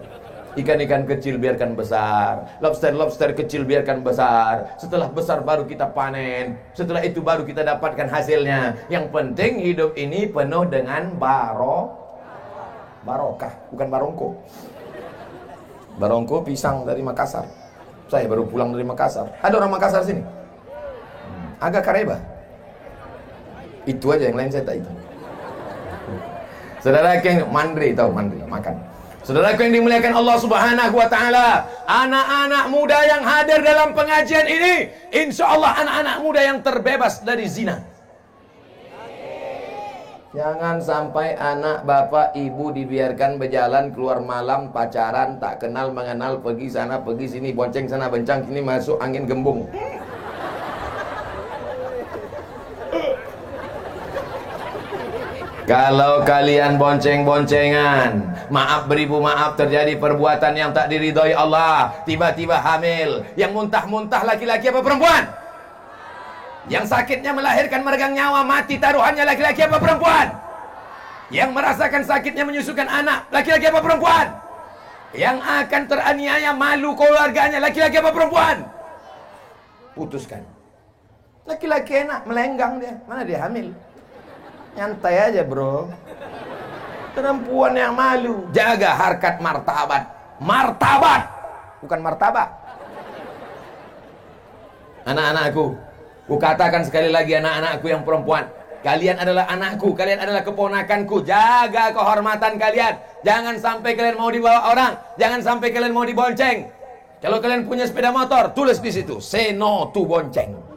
Ikan-ikan kecil biarkan besar, lobster kecil biarkan besar. Setelah besar baru kita panen. Setelah itu baru kita dapatkan hasilnya. Yang penting hidup ini penuh dengan barokah, bukan barongko. Barongko pisang dari Makassar. Saya baru pulang dari Makassar. Ada orang Makassar sini? Agak kareba. Itu aja, yang lain saya tak itu. Saudara yang mandri, tahu mandri, makan. Saudaraku yang dimuliakan Allah Subhanahu wa ta'ala, anak-anak muda yang hadir dalam pengajian ini, insya Allah anak-anak muda yang terbebas dari zina. Jangan sampai anak bapak ibu dibiarkan berjalan keluar malam, pacaran, tak kenal mengenal, pergi sana pergi sini, bonceng sana bencang sini, masuk angin gembung. Kalau kalian bonceng-boncengan, maaf beribu maaf, terjadi perbuatan yang tak diridhoi Allah, tiba-tiba hamil, yang muntah-muntah laki-laki apa perempuan? Yang sakitnya melahirkan meregang nyawa, mati taruhannya laki-laki apa perempuan? Yang merasakan sakitnya menyusukan anak, laki-laki apa perempuan? Yang akan teraniaya malu keluarganya, laki-laki apa perempuan? Putuskan. Laki-laki enak, melenggang dia, mana dia hamil? Nyantai aja bro. Perempuan yang malu. Jaga harkat martabat. Martabat, bukan martabak. Anak-anakku, ku katakan sekali lagi, anak-anakku yang perempuan, kalian adalah anakku, kalian adalah keponakanku. Jaga kehormatan kalian. Jangan sampai kalian mau dibawa orang, jangan sampai kalian mau dibonceng. Kalau kalian punya sepeda motor, tulis di situ, say no to bonceng.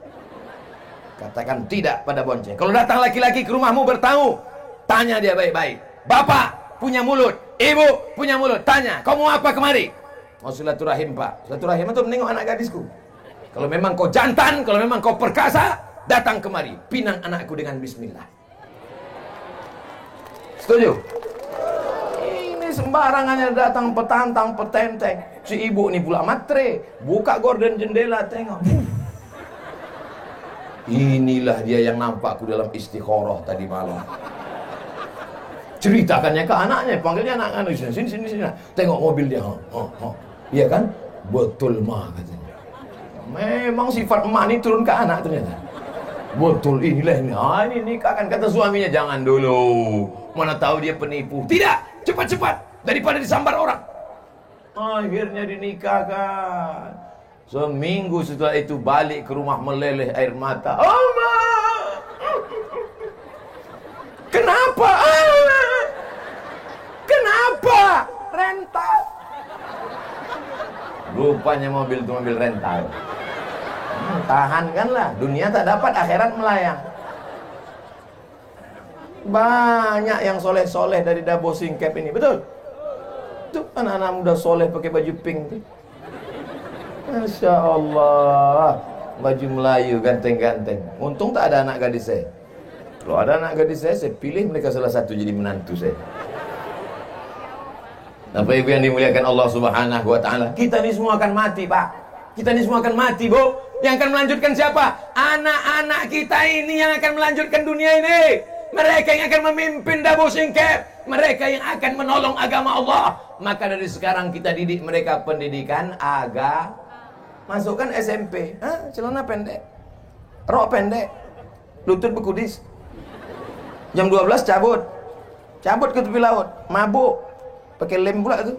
Katakan tidak pada bonceng. Kalau datang laki-laki ke rumahmu bertamu, tanya dia baik-baik. Bapak, punya mulut, ibu punya mulut. Tanya, kau mau apa kemari? Mau silaturahim, Pak. Silaturahim itu menengok anak gadisku. Kalau memang kau jantan, kalau memang kau perkasa, datang kemari. Pinang anakku dengan bismillah. Setuju? Ini sembarangannya datang petantang, petenteng. Si ibu ini pula matre. Buka gorden jendela, tengok. Inilah dia yang nampakku dalam istikharah tadi malam. Ceritakannya ke anaknya, panggilnya anak-anak sini. Tengok mobil dia. Iya kan? Betul mah katanya. Memang sifat emak ini turun ke anak ternyata. Betul, inilah ini. Ini nikahkan, kata suaminya. Jangan dulu, mana tahu dia penipu. Tidak, cepat-cepat daripada disambar orang. Akhirnya dinikahkan. Seminggu setelah itu balik ke rumah meleleh air mata. Oma, kenapa? Kenapa? Rental. Rupanya mobil itu mobil rental. Tahankanlah, dunia tak dapat, akhirat melayang. Banyak yang soleh-soleh dari Dabo Singkep ini, betul? Tuh anak-anak muda soleh pakai baju pink tuh. Masya Allah, baju Melayu ganteng-ganteng. Untung tak ada anak gadis saya. Kalau ada anak gadis saya pilih mereka salah satu jadi menantu saya. Bapak Ibu yang dimuliakan Allah Subhanahu wa taala, kita ini semua akan mati, Pak. Kita ini semua akan mati, Bu. Yang akan melanjutkan siapa? Anak-anak kita ini yang akan melanjutkan dunia ini. Mereka yang akan memimpin Dabo Singkep. Mereka yang akan menolong agama Allah. Maka dari sekarang kita didik mereka pendidikan agama. Masukkan SMP, celana pendek, rok pendek, lutut berkudis. Jam 12 cabut ke tepi laut, mabuk, pakai lem pula tuh,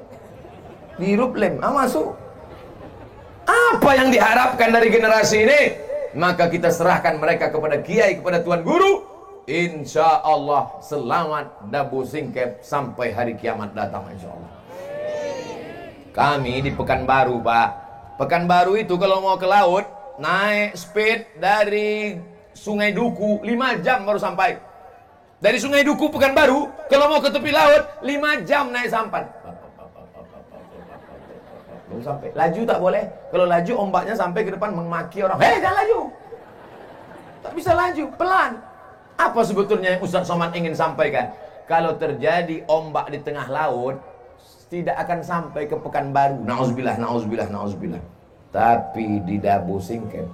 dihirup lem, masuk. Apa yang diharapkan dari generasi ini? Maka kita serahkan mereka kepada kiai, kepada tuan guru. Insya Allah selamat Dabo Singkep sampai hari kiamat datang, insya Allah. Kami di Pekanbaru, Pak. Pekanbaru itu kalau mau ke laut, naik speed dari Sungai Duku 5 jam baru sampai. Dari Sungai Duku Pekanbaru, kalau mau ke tepi laut 5 jam naik sampan. Baru sampai. Laju tak boleh. Kalau laju ombaknya sampai ke depan memaki orang. Hei, jangan laju. Tak bisa laju, pelan. Apa sebetulnya yang Ustaz Somad ingin sampaikan? Kalau terjadi ombak di tengah laut, tidak akan sampai ke Pekanbaru. Nauzubillah. Tapi di Dabo Singkep,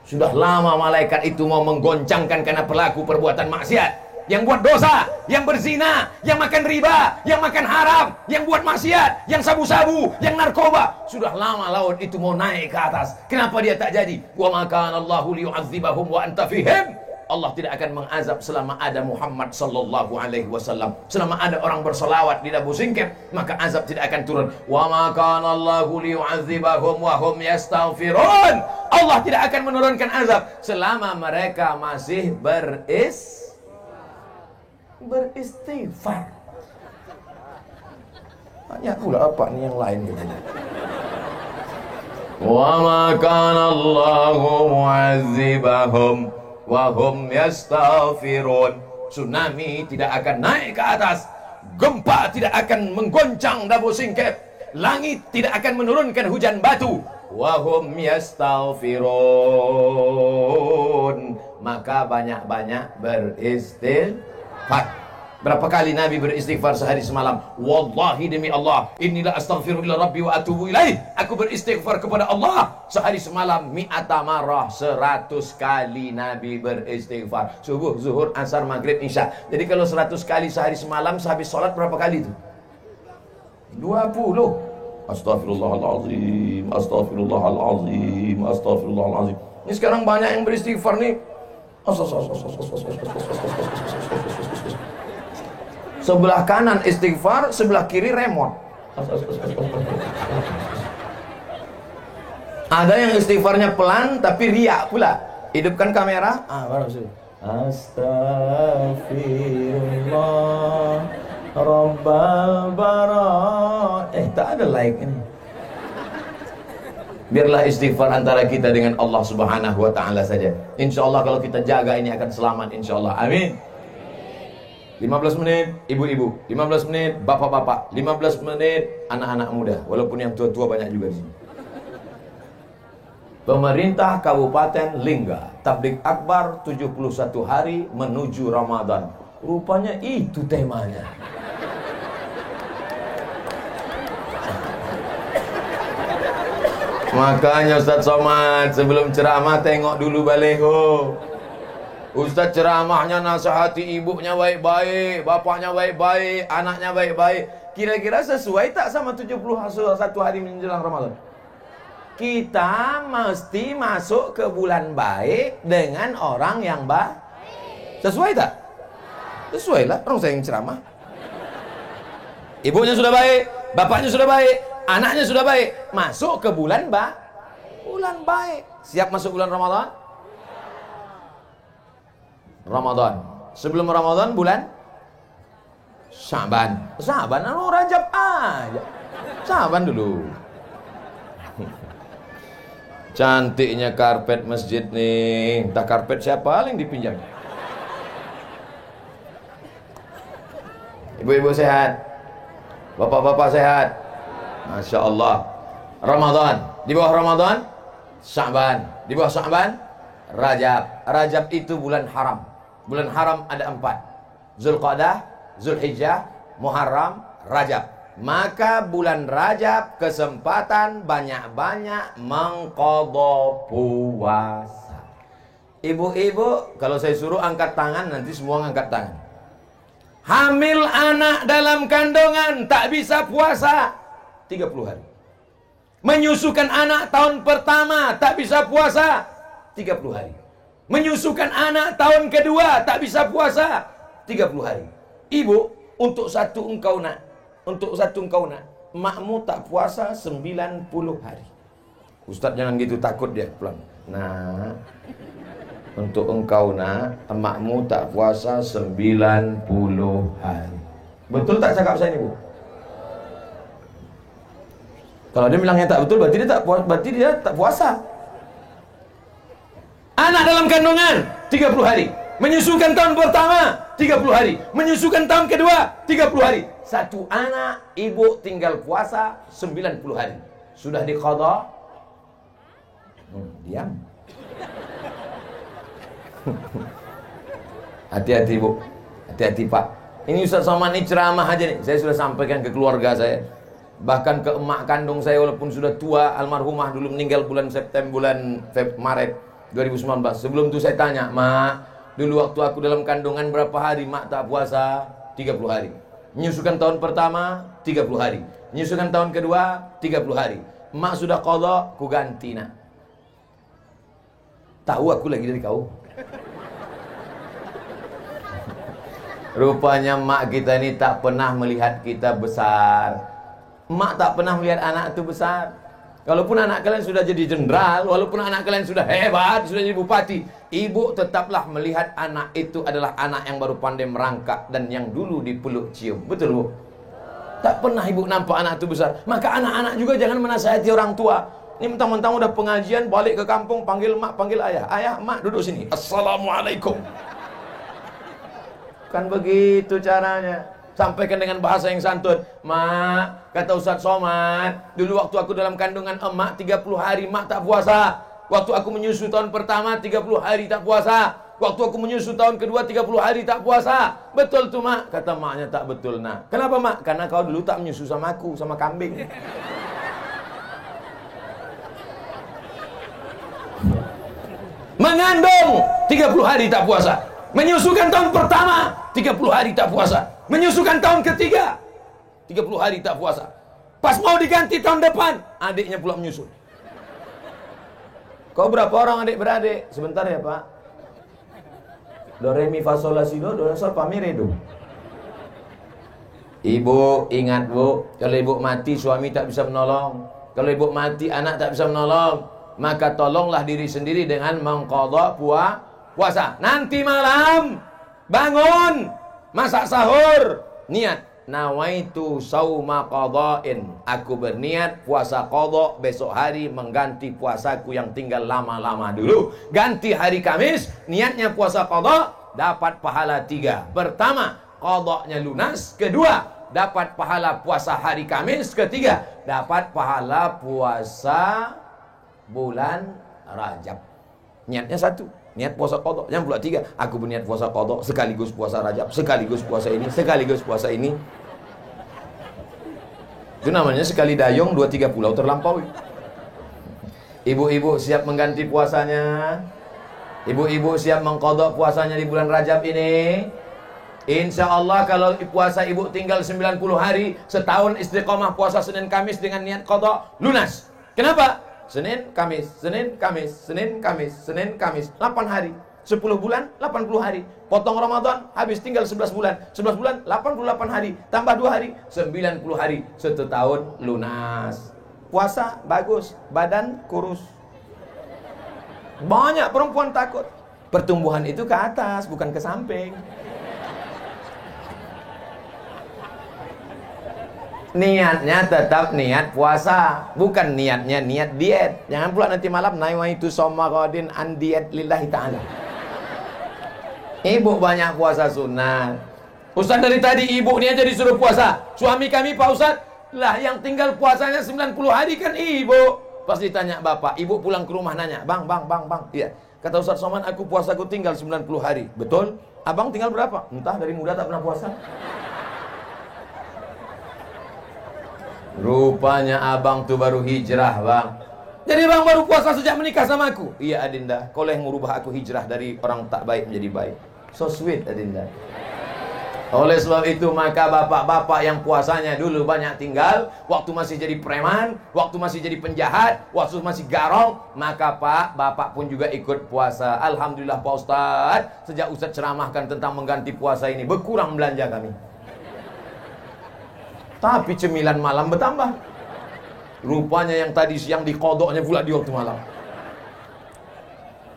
sudah lama malaikat itu mau menggoncangkan karena pelaku perbuatan maksiat. Yang buat dosa, yang berzina, yang makan riba, yang makan haram, yang buat maksiat, yang sabu-sabu, yang narkoba. Sudah lama laut itu mau naik ke atas. Kenapa dia tak jadi? Wa ma kana Allahu liyu'adzibahum wa anta fihim. Allah tidak akan mengazab selama ada Muhammad sallallahu alaihi wasallam. Selama ada orang berselawat di Dabo Singkep, maka azab tidak akan turun. Wa ma kana Allahu liyu'adzibahum wa hum yastaghfirun. Allah tidak akan menurunkan azab selama mereka masih beristighfar. Tanya pula apa nih yang lain gitu. Wa ma kana Allahu mu'adzibahum wa hum yastaghfirun. Tsunami tidak akan naik ke atas. Gempa tidak akan menggoncang Dabo Singkep. Langit tidak akan menurunkan hujan batu. Wa hum yastaghfirun. Maka banyak-banyak beristighfar. Berapa kali Nabi beristighfar sehari semalam? Wallahi demi Allah, inilah astaghfiru ila rabbi wa atubu ilaih. Aku beristighfar kepada Allah sehari semalam mi'ata marrah, 100 kali Nabi beristighfar. Subuh, zuhur, asar, maghrib, isya. Jadi kalau 100 kali sehari semalam, sehabis sholat berapa kali itu? 20. Astaghfirullahaladzim, astaghfirullahaladzim, astaghfirullahaladzim. Ini sekarang banyak yang beristighfar nih. Sebelah kanan istighfar, sebelah kiri remote. Ada yang istighfarnya pelan tapi riak pula. Hidupkan kamera. Baru sih. Astaghfirullah Rabbal bara. Tak ada like ini. Biarlah istighfar antara kita dengan Allah Subhanahu wa taala saja. Insya Allah kalau kita jaga ini akan selamat, insya Allah. Amin. 15 menit ibu-ibu, 15 menit bapak-bapak, 15 menit anak-anak muda. Walaupun yang tua-tua banyak juga di sini. Pemerintah Kabupaten Lingga, tablik akbar 71 hari menuju Ramadan. Rupanya itu temanya. Makanya Ustaz Somad sebelum ceramah tengok dulu baleho. Ustaz ceramahnya nasihati ibunya baik-baik, bapaknya baik-baik, anaknya baik-baik. Kira-kira sesuai tak sama 71 hari menjelang Ramadan? Kita mesti masuk ke bulan baik dengan orang yang baik. Sesuai tak? Sesuai lah, orang saya yang ceramah. Ibunya sudah baik, bapaknya sudah baik, anaknya sudah baik. Masuk ke bulan baik. Bulan baik. Siap masuk bulan Ramadan? Ramadan. Sebelum Ramadan bulan Syaban. Syaban Rajab aja. Syaban dulu. Cantiknya karpet masjid nih. Entah karpet siapa yang dipinjam. Ibu-ibu sehat, bapak-bapak sehat, Masya Allah. Ramadan. Di bawah Ramadan Syaban. Di bawah Syaban Rajab. Rajab itu bulan haram. Bulan haram ada 4. Zulqa'dah, Zulhijjah, Muharram, Rajab. Maka bulan Rajab kesempatan banyak-banyak mengqadha puasa. Ibu-ibu, kalau saya suruh angkat tangan, nanti semua angkat tangan. Hamil anak dalam kandungan tak bisa puasa 30 hari. Menyusukan anak tahun pertama tak bisa puasa 30 hari. Menyusukan anak tahun kedua tak bisa puasa 30 hari. Ibu, untuk satu engkau nak, makmu tak puasa 90 hari. Ustaz jangan gitu, takut dia pulang. Nah, untuk engkau nak, makmu tak puasa 90 hari. Betul tak cakap saya ini, Bu? Kalau dia bilangnya tak betul, berarti dia tak puasa. Anak dalam kandungan 30 hari. Menyusukan tahun pertama 30 hari. Menyusukan tahun kedua 30 hari. Satu anak ibu tinggal puasa 90 hari. Sudah diqadha? Diam. Hati-hati Bu. Hati-hati Pak. Ini Ustaz Somad ini ceramah aja nih. Saya sudah sampaikan ke keluarga saya. Bahkan ke emak kandung saya walaupun sudah tua, almarhumah dulu meninggal bulan Maret 2019. Sebelum itu saya tanya, Mak, dulu waktu aku dalam kandungan berapa hari Mak tak puasa? 30 hari. Menyusukan tahun pertama 30 hari. Menyusukan tahun kedua 30 hari. Mak sudah qadha, ku ganti nak. Tahu aku lagi dari kau. Rupanya mak kita ini tak pernah melihat kita besar. Mak tak pernah melihat anak itu besar. Walaupun anak kalian sudah jadi jenderal, walaupun anak kalian sudah hebat, sudah jadi bupati, ibu tetaplah melihat anak itu adalah anak yang baru pandai merangkak dan yang dulu dipeluk cium. Betul, Bu? Tak pernah ibu nampak anak itu besar. Maka anak-anak juga jangan menasihati orang tua. Ini mentang-mentang udah pengajian, balik ke kampung, panggil mak, panggil ayah. Ayah, mak, duduk sini. Assalamualaikum. Kan begitu caranya. Sampaikan dengan bahasa yang santun. Mak, kata Ustaz Somad, dulu waktu aku dalam kandungan emak 30 hari mak tak puasa. Waktu aku menyusu tahun pertama 30 hari tak puasa. Waktu aku menyusu tahun kedua 30 hari tak puasa. Betul tuh mak. Kata maknya tak betul nak. Kenapa mak? Karena kau dulu tak menyusu sama aku, sama kambing. Mengandung 30 hari tak puasa. Menyusukan tahun pertama 30 hari tak puasa. Menyusukan tahun ketiga 30 hari tak puasa. Pas mau diganti tahun depan, adiknya pula menyusul. Kau berapa orang adik-beradik? Sebentar ya Pak. Do re mi fa sol la si do sol fa mi re do. Ibu ingat Bu, kalau ibu mati suami tak bisa menolong. Kalau ibu mati anak tak bisa menolong. Maka tolonglah diri sendiri dengan mengqadha puasa. Nanti malam bangun, masak sahur, niat nawaitu sauma qadha'in. Aku berniat puasa qadha besok hari mengganti puasaku yang tinggal lama-lama dulu. Ganti hari Kamis, niatnya puasa qadha, dapat pahala 3. Pertama, qadanya lunas. Kedua, dapat pahala puasa hari Kamis. Ketiga, dapat pahala puasa bulan Rajab. Niatnya satu, niat puasa qada. Yang pula tiga, aku berniat puasa qada sekaligus puasa Rajab, sekaligus puasa ini, sekaligus puasa ini. Itu namanya sekali dayung 2-3 pulau terlampaui. Ibu-ibu siap mengganti puasanya? Ibu-ibu siap mengqada puasanya di bulan Rajab ini? Insya Allah kalau puasa ibu tinggal 90 hari, setahun istiqomah puasa Senin Kamis dengan niat qada, lunas. Kenapa? Senin Kamis, Senin Kamis, Senin Kamis, Senin Kamis, 8 hari. 10 bulan, 80 hari. Potong Ramadan, habis tinggal 11 bulan. 11 bulan, 88 hari. Tambah 2 hari, 90 hari. Setahun lunas. Puasa bagus, badan kurus. Banyak perempuan takut. Pertumbuhan itu ke atas, bukan ke samping. Niatnya tetap niat puasa, bukan niatnya niat diet. Jangan pula nanti malam nawaitu shauma ghadin an diet lillahi ta'ala. Ibu banyak puasa sunat. Ustaz dari tadi ibu ni aja disuruh puasa. Suami kami Pak Ustaz, lah yang tinggal puasanya 90 hari kan ibu. Pas ditanya bapak, ibu pulang ke rumah nanya, bang. Iya. Kata Ustaz Somad, aku puasaku tinggal 90 hari. Betul? Abang tinggal berapa? Entah, dari muda tak pernah puasa. Rupanya abang tuh baru hijrah, bang. Jadi bang baru puasa sejak menikah sama aku. Iya Adinda, kau yang merubah aku hijrah dari orang tak baik menjadi baik. So sweet Adinda. Oleh sebab itu maka bapak-bapak yang puasanya dulu banyak tinggal, waktu masih jadi preman, waktu masih jadi penjahat, waktu masih garong, maka bapak pun juga ikut puasa. Alhamdulillah Pak Ustadz, sejak Ustadz ceramahkan tentang mengganti puasa ini, berkurang belanja kami. Tapi cemilan malam bertambah. Rupanya yang tadi siang dikodoknya pula di waktu malam.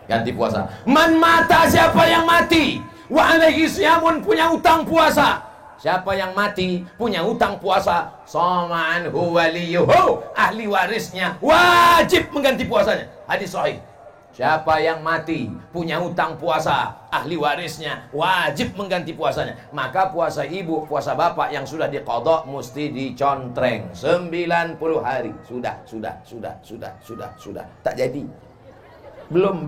Ganti puasa. Man mata, siapa yang mati, wa alaihi siyamun, punya utang puasa. Siapa yang mati punya utang puasa, shaman waliyuhu, ahli warisnya wajib mengganti puasanya. Hadis sahih. Siapa yang mati punya utang puasa, ahli warisnya wajib mengganti puasanya. Maka puasa ibu, puasa bapak yang sudah diqadha mesti dicontreng 90 hari. Sudah. Tak jadi. Belum.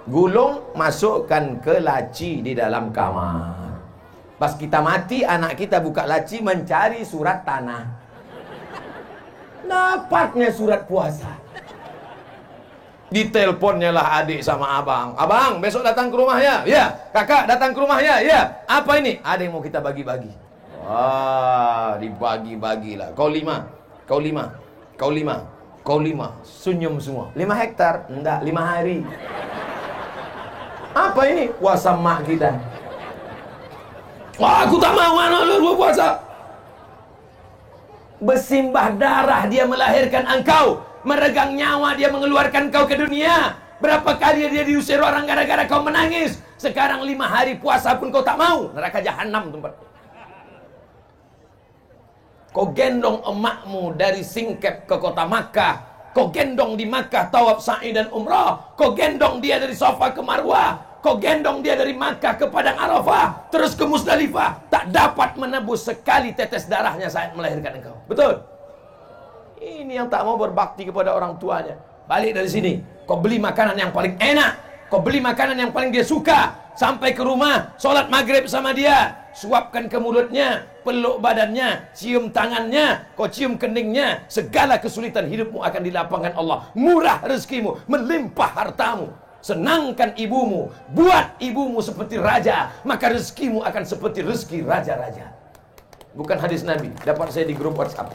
Gulung masukkan ke laci di dalam kamar. Pas kita mati, anak kita buka laci mencari surat tanah. Dapatnya surat puasa. Diteleponnya lah adik sama abang. Abang, besok datang ke rumah ya? Ya. Kakak datang ke rumah ya? Ya. Apa ini? Ada yang mau kita bagi-bagi. Wah, dibagi-bagilah. Kau 5. Senyum semua. 5 hektar? Enggak, 5 hari. Apa ini? Puasa mak kita. Wah, aku tak mau anak lu puasa. Bersimbah darah dia melahirkan engkau. Meregang nyawa dia mengeluarkan kau ke dunia. Berapa kali dia diusir orang gara-gara kau menangis. Sekarang 5 hari puasa pun kau tak mau. Neraka jahanam tempat. Kau gendong emakmu dari Singkep ke kota Makkah. Kau gendong di Makkah tawaf sa'i dan umrah. Kau gendong dia dari Safa ke Marwah. Kau gendong dia dari Makkah ke Padang Arafah, terus ke Musdalifah. Tak dapat menebus sekali tetes darahnya saat melahirkan engkau. Betul? Ini yang tak mau berbakti kepada orang tuanya. Balik dari sini, kau beli makanan yang paling enak, kau beli makanan yang paling dia suka. Sampai ke rumah, sholat maghrib sama dia, suapkan ke mulutnya, peluk badannya, cium tangannya, kau cium keningnya. Segala kesulitan hidupmu akan dilapangkan Allah. Murah rezekimu, melimpah hartamu. Senangkan ibumu, buat ibumu seperti raja, maka rezekimu akan seperti rezeki raja-raja. Bukan hadis Nabi, dapat saya di grup WhatsApp.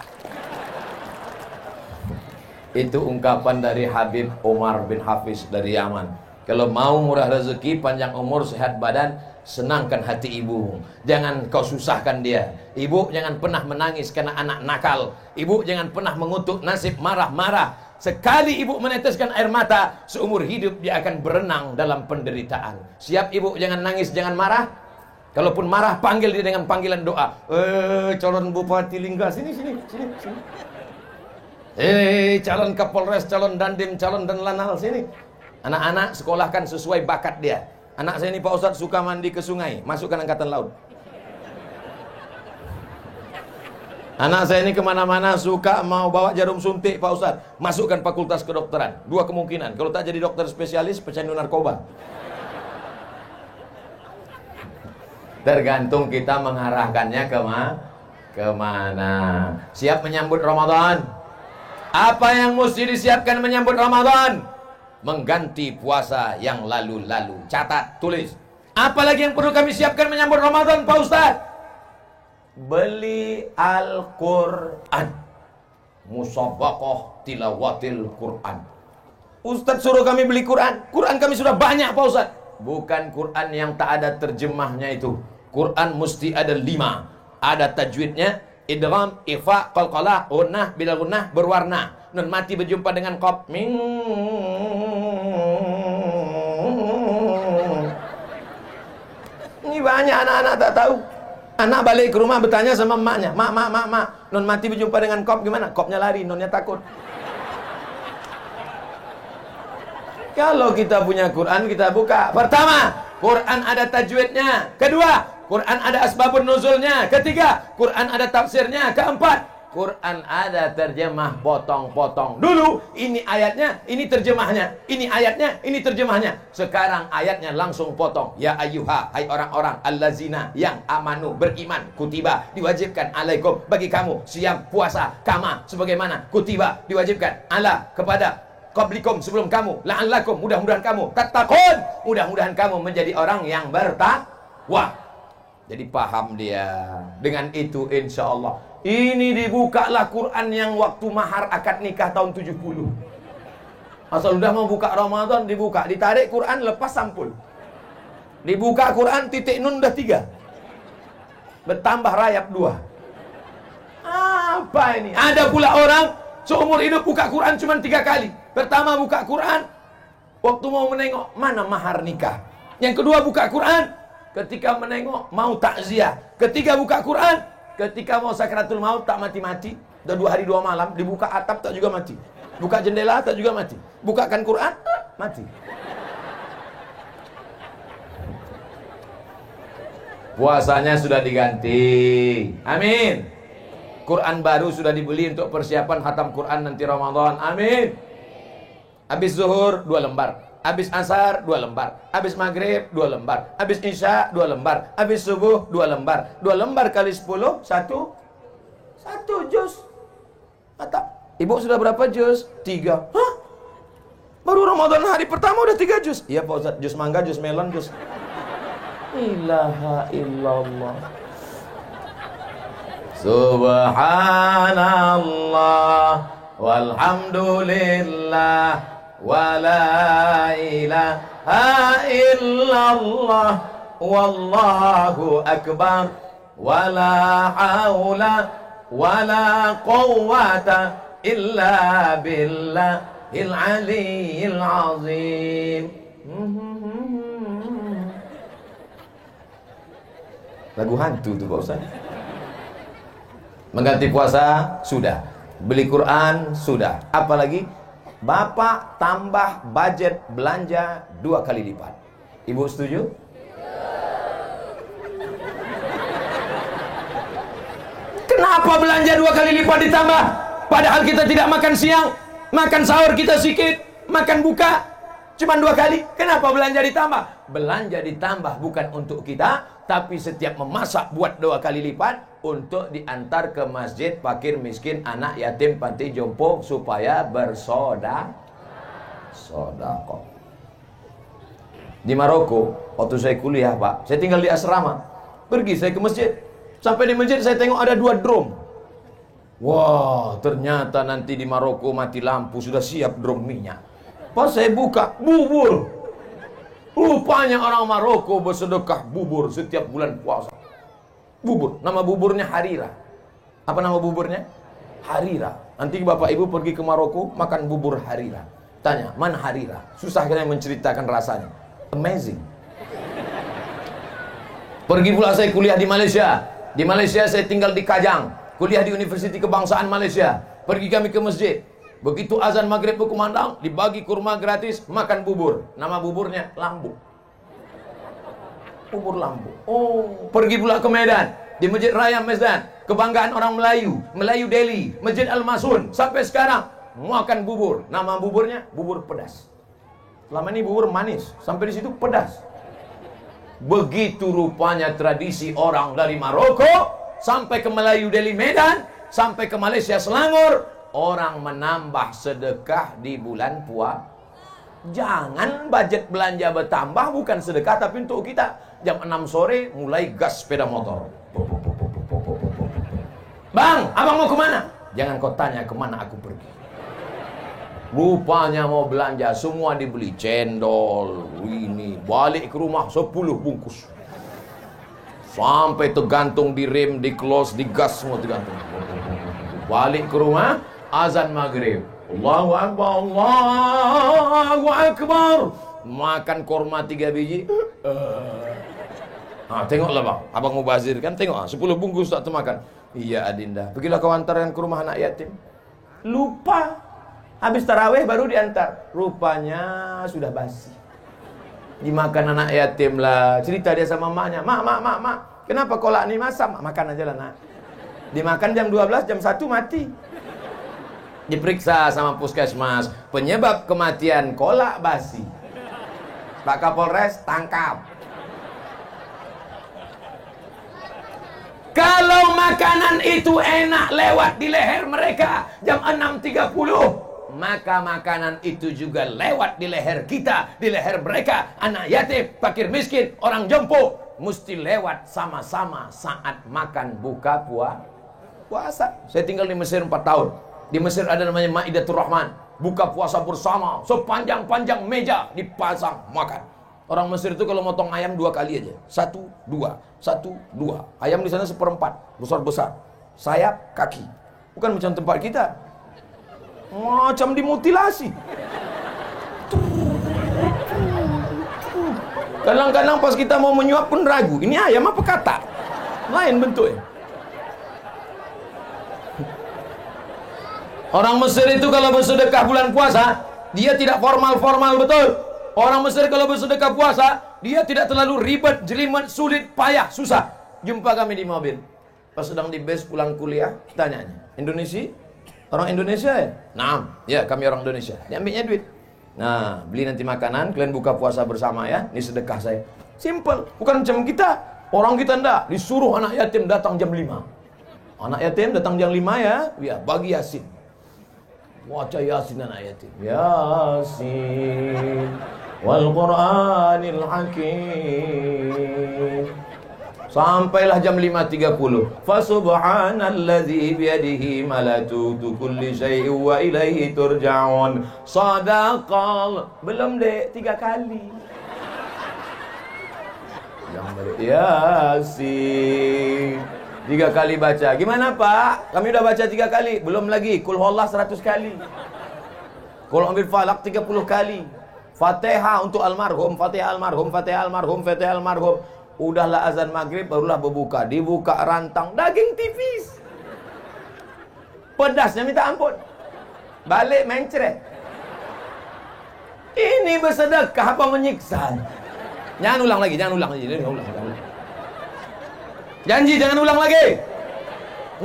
Itu ungkapan dari Habib Umar bin Hafiz dari Yaman. Kalau mau murah rezeki, panjang umur, sehat badan, senangkan hati ibu. Jangan kau susahkan dia. Ibu jangan pernah menangis karena anak nakal. Ibu jangan pernah mengutuk nasib marah-marah. Sekali ibu meneteskan air mata, seumur hidup dia akan berenang dalam penderitaan. Siap ibu, jangan nangis, jangan marah. Kalaupun marah, panggil dia dengan panggilan doa. Calon Bupati Lingga, sini. Calon Kapolres, calon Dandim, calon dan Lanal, sini. Anak-anak sekolahkan sesuai bakat dia. Anak saya ini Pak Ustadz suka mandi ke sungai, masukkan angkatan laut. Anak saya ini kemana-mana suka mau bawa jarum suntik Pak Ustadz, masukkan fakultas kedokteran. Dua kemungkinan, kalau tak jadi dokter spesialis, pecandu narkoba. Tergantung kita mengarahkannya kemana. Siap menyambut Ramadan? Apa yang mesti disiapkan menyambut Ramadan? Mengganti puasa yang lalu-lalu. Catat, tulis. Apalagi yang perlu kami siapkan menyambut Ramadan, Pak Ustadz? Beli Al-Quran. Musabaqah tilawatil Quran. Ustadz suruh kami beli Quran. Quran kami sudah banyak, Pak Ustadz. Bukan Quran yang tak ada terjemahnya itu. Quran mesti ada 5. Ada tajwidnya, idgham, ifa, qalqalah, gunnah, bila gunnah, berwarna. Nun mati berjumpa dengan qaf. Ini banyak anak-anak tak tahu. Anak balik ke rumah bertanya sama emaknya, mak, nun mati berjumpa dengan qaf gimana? Qafnya lari, nunnya takut. Kalau kita punya Quran, kita buka. Pertama, Quran ada tajwidnya. Kedua, Quran ada asbabun nuzulnya. Ketiga, Quran ada tafsirnya. Keempat, Quran ada terjemah potong-potong. Dulu, ini ayatnya, ini terjemahnya. Ini ayatnya, ini terjemahnya. Sekarang ayatnya langsung potong. Ya ayyuha, hai orang-orang allazina yang amanu, beriman, kutiba, diwajibkan alaikum, bagi kamu, siam, puasa, kama, sebagaimana, kutiba, diwajibkan, ala, kepada qablikum, sebelum kamu, la'allakum, mudah-mudahan kamu tattaqun, mudah-mudahan kamu menjadi orang yang bertakwa. Jadi paham dia. Dengan itu insya Allah ini dibukalah Quran yang waktu mahar akad nikah tahun 70. Asal udah mau buka Ramadan dibuka, ditarik Quran lepas sampul. Dibuka Quran titik nun udah 3. Bertambah rayap 2. Apa ini? Ada pula orang seumur hidup buka Quran cuma 3 kali. Pertama buka Quran waktu mau menengok mana mahar nikah. Yang kedua buka Quran ketika menengok mau takziah. Ketiga buka Quran ketika mau sakratul maut tak mati-mati. Udah 2 hari 2 malam. Dibuka atap tak juga mati. Buka jendela tak juga mati. Bukakan Quran mati. Puasanya sudah diganti. Amin. Quran baru sudah dibeli untuk persiapan khatam Quran nanti Ramadan. Amin. Habis zuhur 2 lembar. Habis asar 2 lembar. Habis maghrib 2 lembar. Habis isya 2 lembar. Habis subuh 2 lembar. 2 lembar kali 10 satu juz. Kata, ibu sudah berapa juz? 3. Hah? Baru Ramadan hari pertama udah 3 juz. Iya Pak Ustaz, juz mangga, juz melon, juz. Ilaha illallah. Subhanallah walhamdulillah wala ilaha illallah wallahu akbar wala haula wala quwwata illa billahil aliyyil azim. Lagu hantu tuh Pak Ustaz. Mengganti puasa sudah, beli Quran sudah, apalagi Bapak tambah budget belanja 2 kali lipat. Ibu setuju? Kenapa belanja 2 kali lipat ditambah? Padahal kita tidak makan siang, makan sahur kita sikit, makan buka cuma 2 kali. Kenapa belanja ditambah? Belanja ditambah bukan untuk kita, tapi setiap memasak buat 2 kali lipat untuk diantar ke masjid fakir miskin, anak yatim, panti jompo supaya bersedekah. Di Maroko waktu saya kuliah Pak, saya tinggal di asrama. Pergi saya ke masjid. Sampai di masjid saya tengok ada 2 drum. Wah, ternyata nanti di Maroko mati lampu sudah siap drum minyak. Pas saya buka, bubur. Rupanya orang Maroko bersedekah bubur setiap bulan puasa. Bubur, nama buburnya Harira. Apa nama buburnya? Harira. Nanti Bapak Ibu pergi ke Maroko makan bubur Harira. Tanya, mana Harira? Susah kalian menceritakan rasanya. Amazing. Pergi pula saya kuliah di Malaysia. Di Malaysia saya tinggal di Kajang. Kuliah di Universiti Kebangsaan Malaysia. Pergi kami ke masjid. Begitu azan maghrib berkumandang, dibagi kurma gratis, makan bubur. Nama buburnya Lambu. Bubur Lampung. Oh, pergi pula ke Medan, di Masjid Raya Medan, kebanggaan orang Melayu, Melayu Delhi, Masjid Al-Masun. Sampai sekarang makan bubur. Nama buburnya bubur pedas. Selama ini bubur manis, sampai di situ pedas. Begitu rupanya tradisi orang dari Maroko sampai ke Melayu Delhi Medan, sampai ke Malaysia Selangor, orang menambah sedekah di bulan puasa. Jangan budget belanja bertambah, bukan sedekah tapi untuk kita. Jam 6 sore mulai gas sepeda motor. Bang, abang mau kemana? Jangan kau tanya kemana aku pergi. Rupanya mau belanja, semua dibeli. Cendol, ini, balik ke rumah 10 bungkus. Sampai tergantung di rem, di close, di gas, semua tergantung. Balik ke rumah, azan maghrib. Allahu Akbar, Allahu Akbar. Makan korma 3 biji. Tengoklah bang, abang mubazir kan, tengok 10 bungkus tak termakan. Iya Adinda, pergilah kau antarkan ke rumah anak yatim. Lupa, habis tarawih baru diantar. Rupanya sudah basi. Dimakan anak yatim lah. Cerita dia sama maknya, mak, kenapa kolak ni masak? Makan aja lah nak. Dimakan jam 12, jam 1 mati. Diperiksa sama puskesmas, penyebab kematian kolak basi. Pak Kapolres tangkap. Kalau makanan itu enak lewat di leher mereka jam 6.30, maka makanan itu juga lewat di leher kita, di leher mereka. Anak yatim, fakir miskin, orang jompo, mesti lewat sama-sama saat makan buka puasa. Saya tinggal di Mesir 4 tahun. Di Mesir ada namanya Maidatur Rahman, buka puasa bersama, sepanjang-panjang meja dipasang makan. Orang Mesir itu kalau motong ayam 2 kali aja, 1, 2, 1, 2. Ayam di sana 1/4, besar-besar, sayap, kaki. Bukan macam tempat kita, macam dimutilasi. Kadang-kadang pas kita mau menyuap pun ragu, ini ayam apa kata? Lain bentuknya. Orang Mesir itu kalau bersedekah bulan puasa, dia tidak formal-formal, betul. Orang Mesir kalau bersedekah puasa, dia tidak terlalu ribet, jelimet, sulit, payah, susah. Jumpa kami di mobil, pas sedang di bus pulang kuliah, tanyanya, Indonesia? Orang Indonesia ya? Nah, ya kami orang Indonesia. Dia ambilnya duit. Nah, beli nanti makanan, kalian buka puasa bersama ya. Ini sedekah saya. Simple, bukan macam kita. Orang kita enggak, disuruh anak yatim datang jam 5. Anak yatim datang jam 5 ya, bagi Yasin. Baca Yasin anak yatim. Yasin wal Qur'anil Hakim. Sampailah jam 5.30. Fa subhanalladzi biyadihi malatutu kulli syai'in wa ilaihi turja'un. Sadaqal. Belum dek, 3 kali. Yang Yasin 3 kali baca. Gimana Pak? Kami udah baca 3 kali. Belum lagi. Qul huwallah 100 kali. Qul ambil falak 30 kali. Fatihah untuk almarhum, Fatihah almarhum, Fatihah almarhum, Fatihah almarhum. Udahlah azan maghrib, barulah berbuka. Dibuka rantang daging tipis. Pedasnya minta ampun. Balik main cerek. Ini bersedekah apa menyiksa? Jangan ulang lagi, jangan ulang lagi. Janji jangan ulang lagi.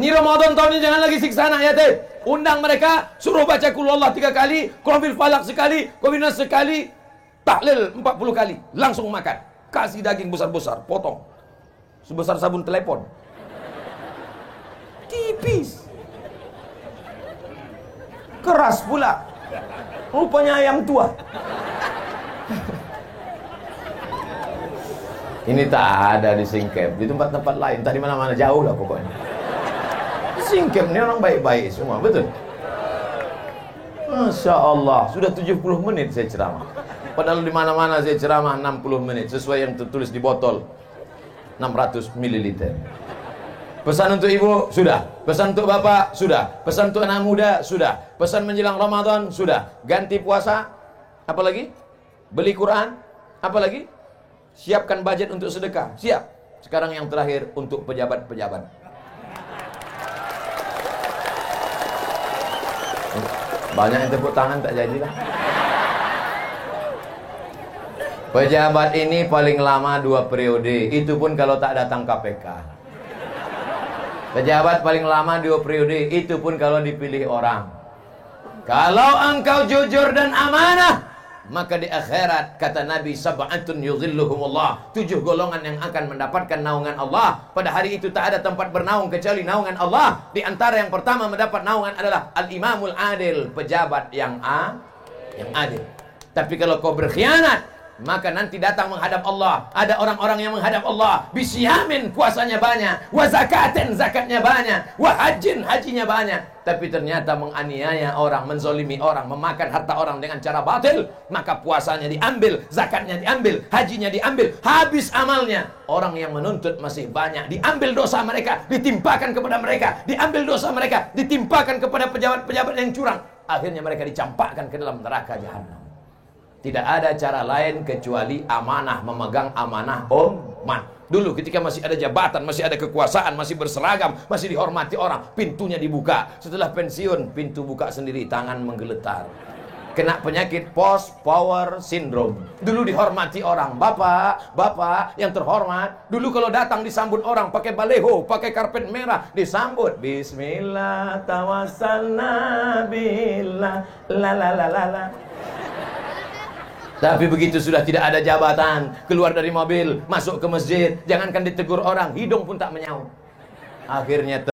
Ini Ramadan tahun ini jangan lagi siksa anak yatim. Undang mereka, suruh baca Qul huwallah 3 kali, Qul huwal falaq sekali, Qul huwal nas sekali, tahlil 40 kali, langsung makan. Kasih daging besar-besar, potong. Sebesar sabun telepon. Tipis. Keras pula. Rupanya ayam tua. Ini tak ada di Singkep, di tempat-tempat lain, tak di mana-mana, jauh lah pokoknya. Di Singkep ini orang baik-baik semua, betul? Masya Allah, sudah 70 menit saya ceramah. Padahal di mana-mana saya ceramah 60 menit, sesuai yang tertulis di botol, 600 ml. Pesan untuk ibu, sudah. Pesan untuk bapak, sudah. Pesan untuk anak muda, sudah. Pesan menjelang Ramadan, sudah. Ganti puasa, apa lagi? Beli Quran, apa lagi? Siapkan budget untuk sedekah. Siap. Sekarang yang terakhir untuk pejabat-pejabat. Banyak yang tepuk tangan tak jadilah. Pejabat ini paling lama 2 periode, itu pun kalau tak datang KPK. Pejabat paling lama 2 periode, itu pun kalau dipilih orang. Kalau engkau jujur dan amanah, maka di akhirat kata Nabi, sab'atun yuzilluhumullah, 7 golongan yang akan mendapatkan naungan Allah. Pada hari itu tak ada tempat bernaung kecuali naungan Allah. Di antara yang pertama mendapat naungan adalah al-imamul adil, pejabat yang adil. Tapi kalau kau berkhianat, maka nanti datang menghadap Allah. Ada orang-orang yang menghadap Allah bisyamin, puasanya banyak, wa zakatin, zakatnya banyak, wa hajin, hajinya banyak, tapi ternyata menganiaya orang, menzolimi orang, memakan harta orang dengan cara batil. Maka puasanya diambil, zakatnya diambil, hajinya diambil, habis amalnya. Orang yang menuntut masih banyak, diambil dosa mereka, ditimpakan kepada mereka, diambil dosa mereka, ditimpakan kepada pejabat-pejabat yang curang. Akhirnya mereka dicampakkan ke dalam neraka jahanam. Tidak ada cara lain kecuali amanah, memegang amanah umat. Dulu ketika masih ada jabatan, masih ada kekuasaan, masih berseragam, masih dihormati orang, pintunya dibuka. Setelah pensiun, pintu buka sendiri, tangan menggeletar. Kena penyakit post power syndrome. Dulu dihormati orang, bapak yang terhormat. Dulu kalau datang disambut orang pakai baleho, pakai karpet merah, disambut bismillah tawassalna billah la la la la la. Tapi begitu sudah tidak ada jabatan, keluar dari mobil, masuk ke masjid, jangankan ditegur orang, hidung pun tak menyaut. Akhirnya